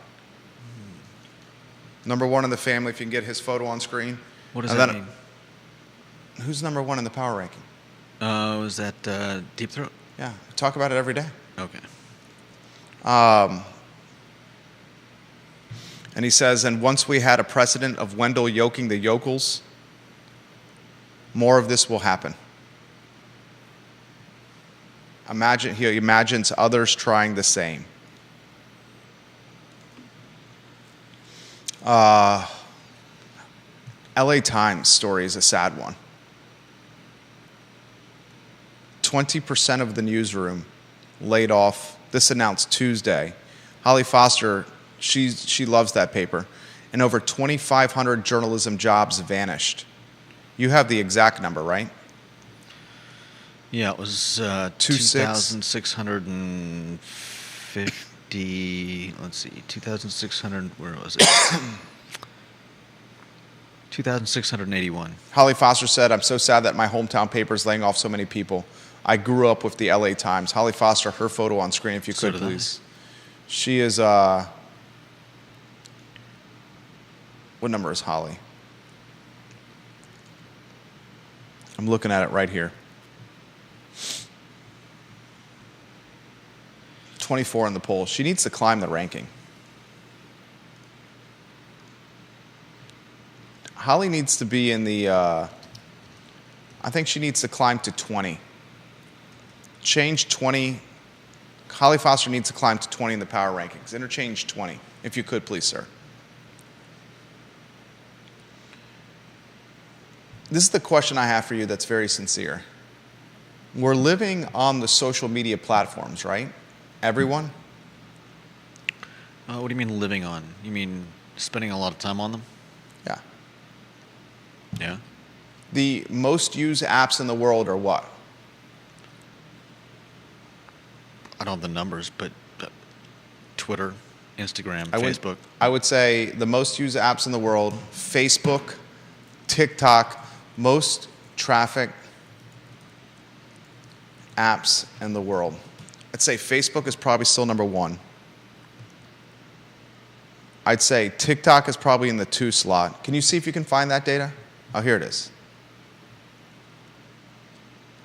Number one in the family, if you can get his photo on screen. What does that mean? Who's number one in the power ranking? Was that Deep Throat? Yeah, we talk about it every day. Okay. And he says, and once we had a precedent of Wendell yoking the yokels, more of this will happen. He imagines others trying the same. LA Times story is a sad one. 20% of the newsroom laid off. This announced Tuesday. Holly Foster, she loves that paper. And over 2,500 journalism jobs vanished. You have the exact number, right? Yeah, it was 2,650. Let's see, 2,600. Where was it? 2,681. Holly Foster said, I'm so sad that my hometown paper is laying off so many people. I grew up with the LA Times. Holly Foster, her photo on screen, if you could, please. She is, what number is Holly? I'm looking at it right here. 24 in the poll. She needs to climb the ranking. Holly needs to be in the, I think she needs to climb to 20. Change 20. Holly Foster needs to climb to 20 in the power rankings. Interchange 20, if you could, please, sir. This is the question I have for you that's very sincere. We're living on the social media platforms, right? Everyone? What do you mean living on? You mean spending a lot of time on them? Yeah. Yeah. The most used apps in the world are what? I don't have the numbers, but Twitter, Instagram, Facebook. I would say the most used apps in the world, Facebook, TikTok, most traffic apps in the world. I'd say Facebook is probably still number one. I'd say TikTok is probably in the 2 slot. Can you see if you can find that data? Oh, here it is.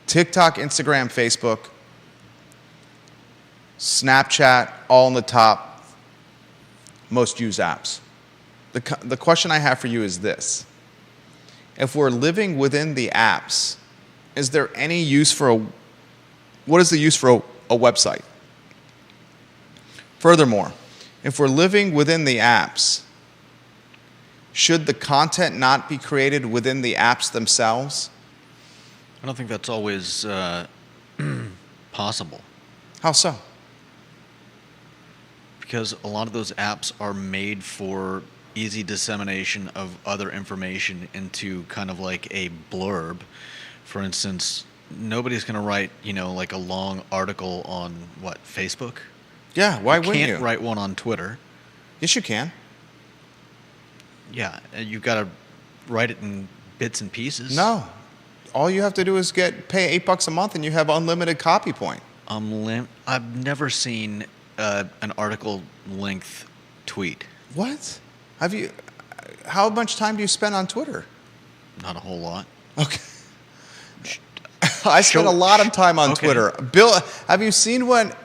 TikTok, Instagram, Facebook, Snapchat, all in the top most used apps. The question I have for you is this. If we're living within the apps, is there any use for what is the use for a website? Furthermore, if we're living within the apps, should the content not be created within the apps themselves? I don't think that's always possible. How so? Because a lot of those apps are made for easy dissemination of other information into kind of like a blurb. For instance, nobody's going to write, like a long article on Facebook? Yeah, why wouldn't you? Can't write one on Twitter. Yes, you can. Yeah, and you've got to write it in bits and pieces. No. All you have to do is pay $8 a month and you have unlimited copy point. I've never seen an article length tweet. What? How much time do you spend on Twitter? Not a whole lot. Okay. I spend a lot of time on Twitter. Bill, have you seen what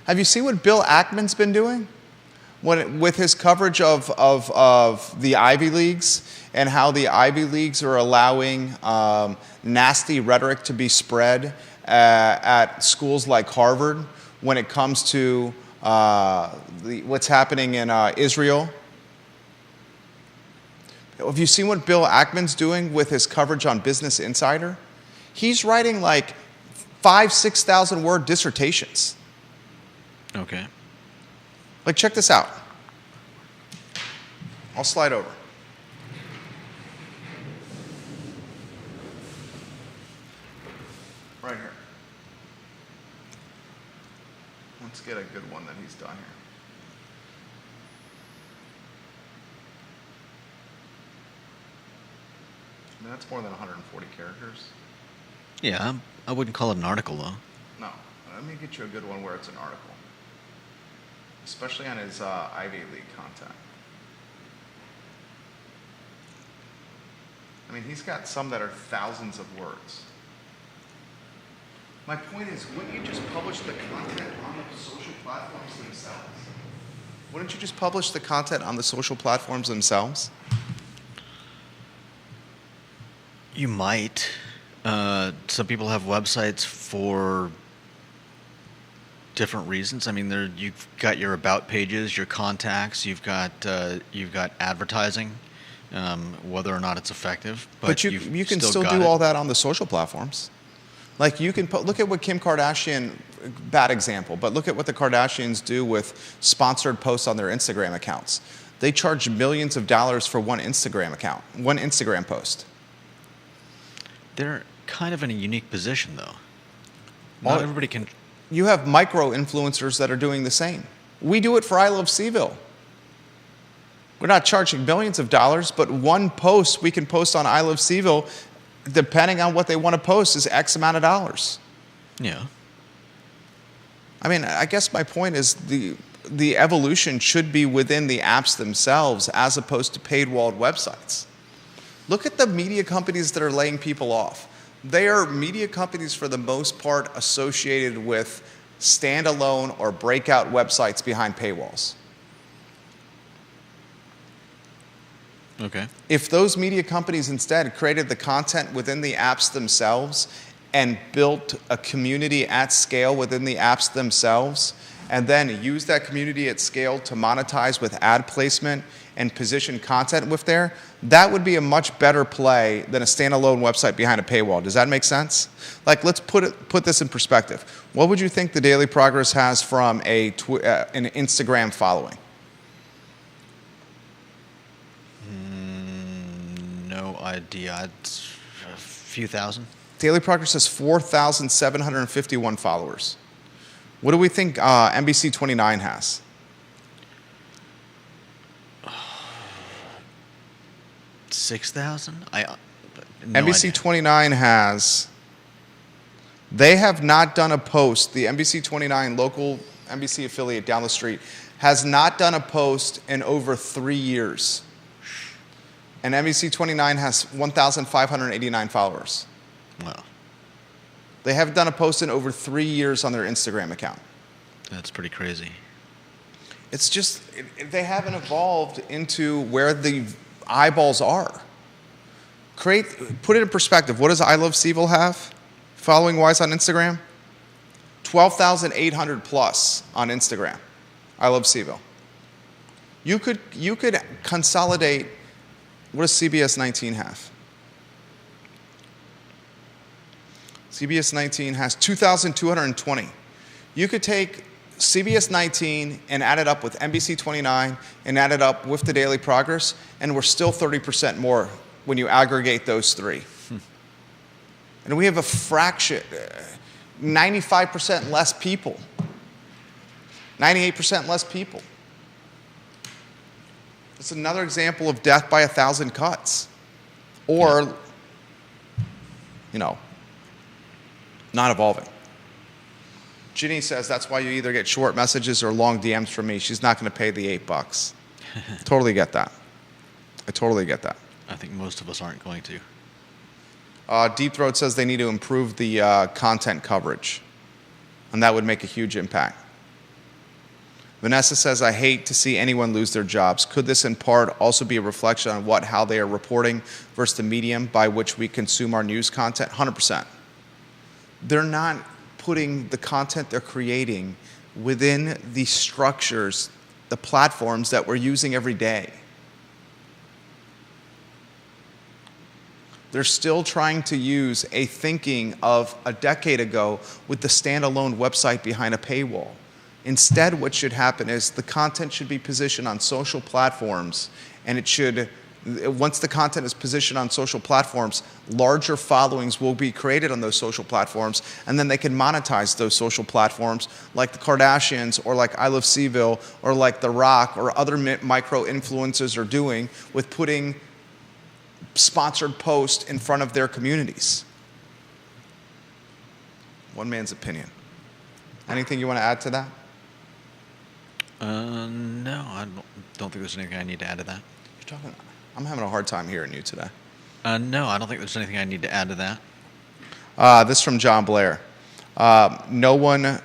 Bill Ackman's been doing? With his coverage of the Ivy Leagues and how the Ivy Leagues are allowing nasty rhetoric to be spread at schools like Harvard when it comes to what's happening in Israel. Have you seen what Bill Ackman's doing with his coverage on Business Insider? He's writing like 5,000-6,000 word dissertations. Okay. Like, check this out. I'll slide over. Right here. Let's get a good one that he's done here. And that's more than 140 characters. Yeah, I wouldn't call it an article, though. No. Let me get you a good one where it's an article. Especially on his Ivy League content. I mean, he's got some that are thousands of words. My point is, wouldn't you just publish the content on the social platforms themselves? Wouldn't you just publish the content on the social platforms themselves? You might. Some people have websites for different reasons. I mean, you've got your about pages, your contacts, you've got advertising, whether or not it's effective. But you can still do all that on the social platforms. Like, you can look at what Kim Kardashian, bad example, but look at what the Kardashians do with sponsored posts on their Instagram accounts. They charge millions of dollars for one Instagram account, one Instagram post. They're kind of in a unique position, though. Not everybody can. You have micro influencers that are doing the same. We do it for I Love Seville. We're not charging millions of dollars, but one post we can post on I Love Seville, depending on what they want to post, is X amount of dollars. Yeah. I mean, I guess my point is the evolution should be within the apps themselves as opposed to paid walled websites. Look at the media companies that are laying people off. They are media companies for the most part associated with standalone or breakout websites behind paywalls. Okay. If those media companies instead created the content within the apps themselves and built a community at scale within the apps themselves, and then use that community at scale to monetize with ad placement and position content with there, that would be a much better play than a standalone website behind a paywall. Does that make sense? Like, let's put this in perspective. What would you think the Daily Progress has from an Instagram following? No idea. It's a few thousand. Daily Progress has 4,751 followers. What do we think NBC 29 has? 6,000? NBC 29 has. They have not done a post. The NBC 29 local NBC affiliate down the street has not done a post in over 3 years. And NBC 29 has 1,589 followers. Wow. They haven't done a post in over 3 years on their Instagram account. That's pretty crazy. It's just, they haven't evolved into where the eyeballs are. Put it in perspective. What does I Love Seville have following wise on Instagram? 12,800 plus on Instagram. I Love Seville. You could consolidate. What does CBS 19 have? CBS 19 has 2,220. You could take CBS 19 and add it up with NBC 29 and add it up with the Daily Progress, and we're still 30% more when you aggregate those three. And we have a fraction, 95% less people, 98% less people. It's another example of death by 1,000 cuts. Or, not evolving. Ginny says that's why you either get short messages or long DMs from me. She's not going to pay the $8. Totally get that. I totally get that. I think most of us aren't going to. Deep Throat says they need to improve the content coverage, and that would make a huge impact. Vanessa says, I hate to see anyone lose their jobs. Could this in part also be a reflection on how they are reporting versus the medium by which we consume our news content? 100%. They're not putting the content they're creating within the structures, the platforms that we're using every day. They're still trying to use a thinking of a decade ago with the standalone website behind a paywall. Instead, what should happen is the content should be positioned on social platforms, and once the content is positioned on social platforms, larger followings will be created on those social platforms, and then they can monetize those social platforms like the Kardashians or like I Love Seville or like The Rock or other micro-influencers are doing with putting sponsored posts in front of their communities. One man's opinion. Anything you want to add to that? No, I don't think there's anything I need to add to that. I'm having a hard time hearing you today. No, I don't think there's anything I need to add to that. This from John Blair. No one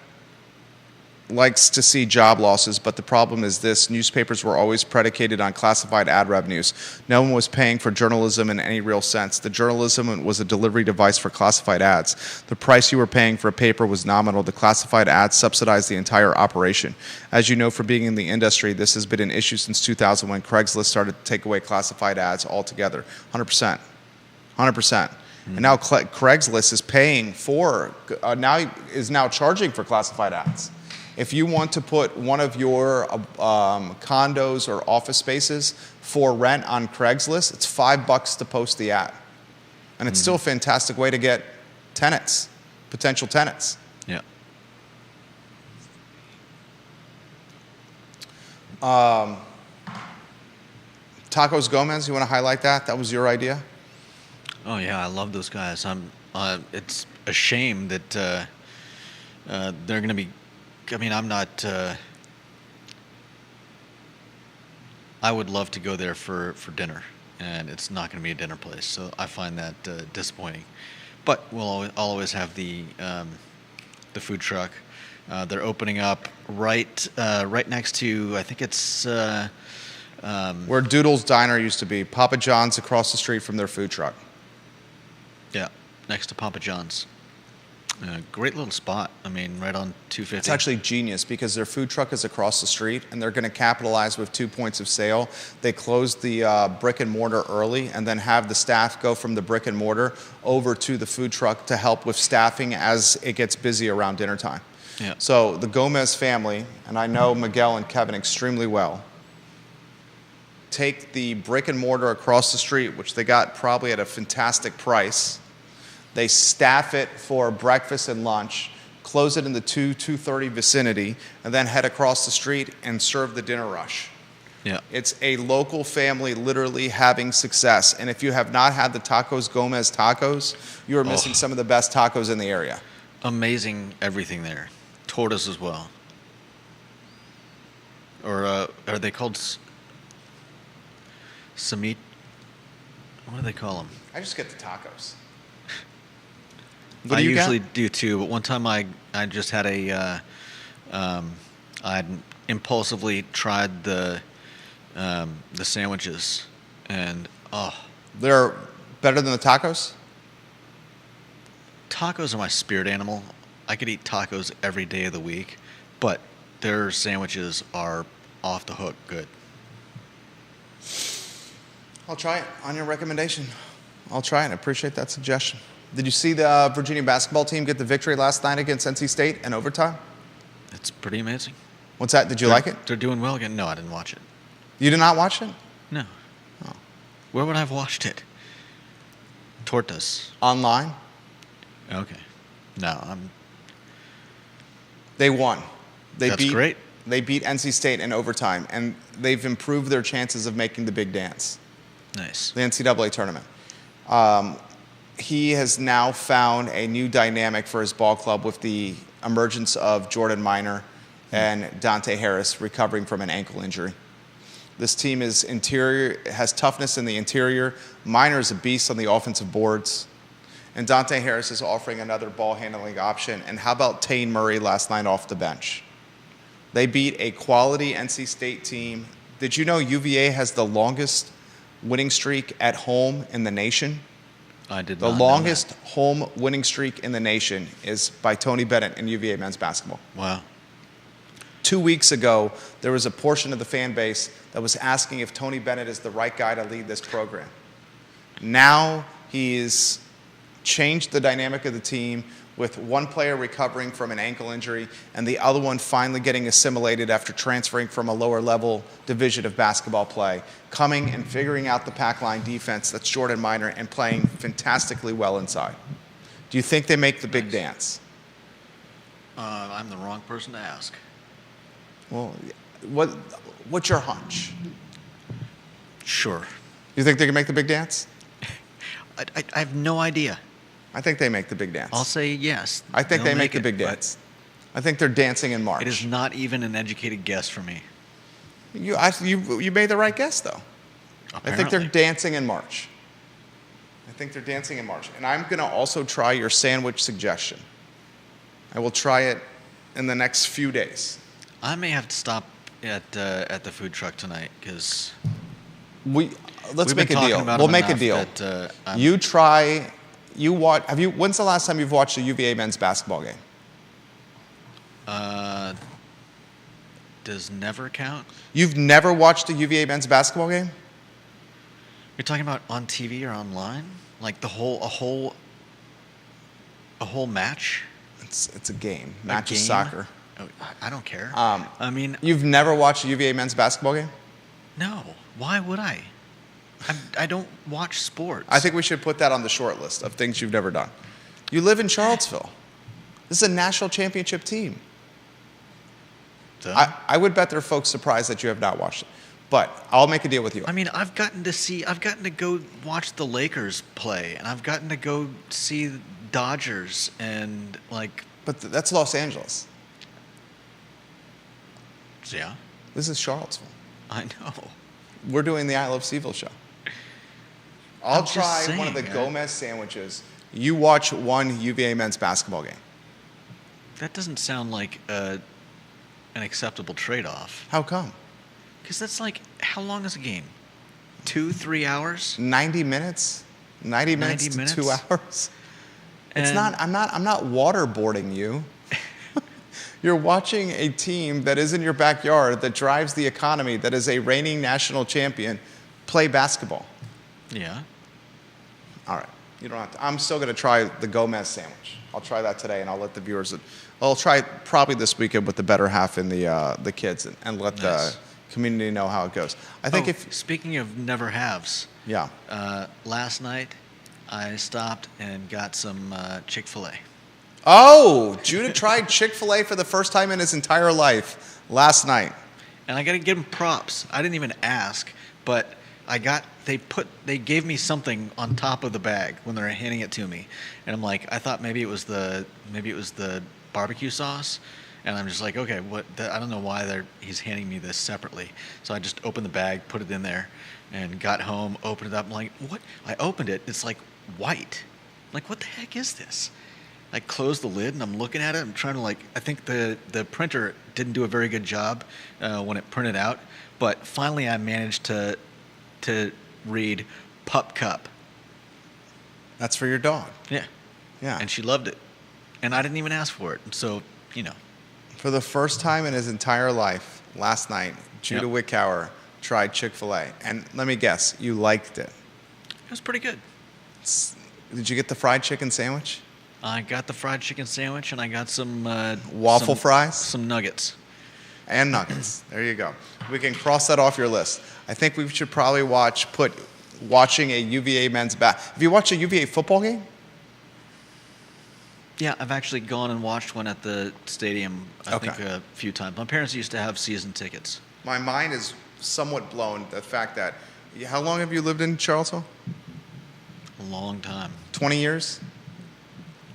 likes to see job losses, but the problem is this. Newspapers were always predicated on classified ad revenues. No one was paying for journalism in any real sense. The journalism was a delivery device for classified ads. The price you were paying for a paper was nominal. The classified ads subsidized the entire operation. As you know from being in the industry, this has been an issue since 2000 when Craigslist started to take away classified ads altogether. 100%. 100%. And now Craigslist is paying for, now charging for classified ads. If you want to put one of your condos or office spaces for rent on Craigslist, it's $5 to post the ad. And it's still a fantastic way to get tenants, potential tenants. Yeah. Tacos Gomez, you want to highlight that? That was your idea? Oh yeah, I love those guys. It's a shame that they're going to be. I mean, I'm not. I would love to go there for dinner, and it's not going to be a dinner place. So I find that disappointing. But I'll always have the food truck. They're opening up right next to. I think it's where Doodle's Diner used to be. Papa John's across the street from their food truck. Yeah, next to Papa John's. Great little spot. I mean, right on 250. It's actually genius because their food truck is across the street, and they're going to capitalize with 2 points of sale. They close the brick and mortar early and then have the staff go from the brick and mortar over to the food truck to help with staffing as it gets busy around dinner time. Yeah. So the Gomez family, and I know Miguel and Kevin extremely well, take the brick and mortar across the street, which they got probably at a fantastic price. They staff it for breakfast and lunch, close it in the 2:30 vicinity, and then head across the street and serve the dinner rush. Yeah. It's a local family literally having success. And if you have not had the Tacos Gomez tacos, you are missing some of the best tacos in the area. Amazing everything there. Tortas as well. Or are they called Samit? What do they call them? I just get the tacos. I usually do too, but one time I just had I impulsively tried the sandwiches, and they're better than the tacos? Tacos are my spirit animal. I could eat tacos every day of the week, but their sandwiches are off the hook good. I'll try it on your recommendation. I'll try it. I appreciate that suggestion. Did you see the Virginia basketball team get the victory last night against NC State in overtime? It's pretty amazing. What's that? Did you like it? They're doing well again. No, I didn't watch it. You did not watch it? No. Oh. Where would I have watched it? Tortas. Online? Okay. No, They won. That's great. They beat NC State in overtime, and they've improved their chances of making the big dance, Nice. the NCAA tournament. He has now found a new dynamic for his ball club with the emergence of Jordan Minor and Dante Harris recovering from an ankle injury. This team has toughness in the interior. Minor is a beast on the offensive boards. And Dante Harris is offering another ball handling option. And how about Tane Murray last night off the bench? They beat a quality NC State team. Did you know UVA has the longest winning streak at home in the nation? I did The not know longest home winning streak in the nation is by Tony Bennett in UVA men's basketball. that. Wow. 2 weeks ago, there was a portion of the fan base that was asking if Tony Bennett is the right guy to lead this program. Now he's changed the dynamic of the team with one player recovering from an ankle injury and the other one finally getting assimilated after transferring from a lower level division of basketball play, coming and figuring out the pack line defense that's Jordan Minor and playing fantastically well inside. Do you think they make the big dance? I'm the wrong person to ask. Well, what's your hunch? Sure. You think they can make the big dance? I have no idea. I think they make the big dance. I'll say yes. I think They'll they make the it, big but dance. I think they're dancing in March. It is not even an educated guess for me. You made the right guess, though. Apparently. I think they're dancing in March. And I'm going to also try your sandwich suggestion. I will try it in the next few days. I may have to stop at the food truck tonight because Let's make a deal. We'll make a deal. You try. You watch. When's the last time you've watched a UVA men's basketball game? Does never count? You've never watched a UVA men's basketball game? You're talking about on TV or online? Like a whole match? It's a game. Match A is game? soccer. Oh, I don't care. I mean, you've never watched a UVA men's basketball game? No. Why would I? I don't watch sports. I think we should put that on the short list of things you've never done. You live in Charlottesville. This is a national championship team. So? I would bet there are folks surprised that you have not watched it. But I'll make a deal with you. I mean, I've gotten to go watch the Lakers play, and I've gotten to go see Dodgers and like. But that's Los Angeles. Yeah. This is Charlottesville. I know. We're doing the I Love Seville show. I'll try one of the saying, Gomez sandwiches. You watch one UVA men's basketball game. That doesn't sound like an acceptable trade-off. How come? Because that's like, how long is a game? 2-3 hours? 90 minutes? 90 minutes to 2 hours? It's not. I'm not waterboarding you. You're watching a team that is in your backyard that drives the economy, that is a reigning national champion, play basketball. Yeah. All right. You don't have to. I'm still going to try the Gomez sandwich. I'll try that today, and I'll let the viewers. I'll try it probably this weekend with the better half and the kids, and let the community know how it goes. I think speaking of never haves. Yeah. Last night, I stopped and got some Chick-fil-A. Oh, Judah tried Chick-fil-A for the first time in his entire life last night. And I got to give him props. I didn't even ask, but they gave me something on top of the bag when they were handing it to me, and I'm like, I thought maybe it was the barbecue sauce, and I'm just like, okay, I don't know why he's handing me this separately. So I just opened the bag, put it in there, and got home, opened it up. I'm like, what? I opened it. It's like white. I'm like, what the heck is this? I closed the lid and I'm looking at it. I'm trying to I think the printer didn't do a very good job when it printed out, but finally I managed to read Pup Cup. That's for your dog. Yeah. Yeah. And she loved it. And I didn't even ask for it. So, For the first time in his entire life, last night, Judah Wickower tried Chick-fil-A. And let me guess, you liked it. It was pretty good. Did you get the fried chicken sandwich? I got the fried chicken sandwich, and I got some Waffle fries? some nuggets. And nuggets. There you go. We can cross that off your list. I think we should probably watching a UVA men's Have you watched a UVA football game? Yeah, I've actually gone and watched one at the stadium, I think a few times. My parents used to have season tickets. My mind is somewhat blown, the fact that, how long have you lived in Charlottesville? A long time. 20 years?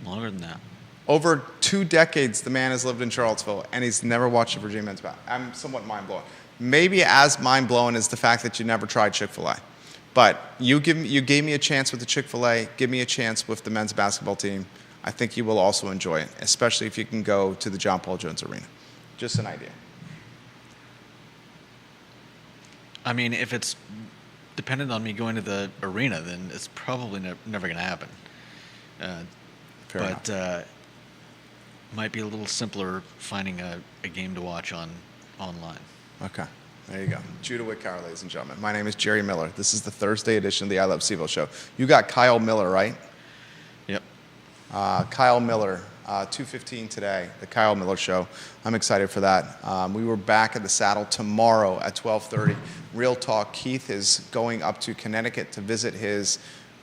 Longer than that. Over 2 decades, the man has lived in Charlottesville, and he's never watched a Virginia men's basketball. I'm somewhat mind-blown. Maybe as mind-blowing is the fact that you never tried Chick-fil-A. But you gave me a chance with the Chick-fil-A. Give me a chance with the men's basketball team. I think you will also enjoy it, especially if you can go to the John Paul Jones Arena. Just an idea. I mean, if it's dependent on me going to the arena, then it's probably never going to happen. Fair enough. Might be a little simpler finding a game to watch online. Okay. There you go. Judah Whitcower, ladies and gentlemen. My name is Jerry Miller. This is the Thursday edition of the I Love CVille show. You got Kyle Miller, right? Yep. Kyle Miller, 2:15 today, the Kyle Miller Show. I'm excited for that. We were back at the Saddle tomorrow at 12:30. Real talk, Keith is going up to Connecticut to visit his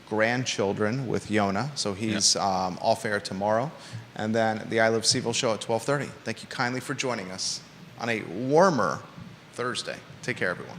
grandchildren with Yona, so he's off air tomorrow. And then the I Love CVille Show at 12:30. Thank you kindly for joining us on a warmer Thursday. Take care, everyone.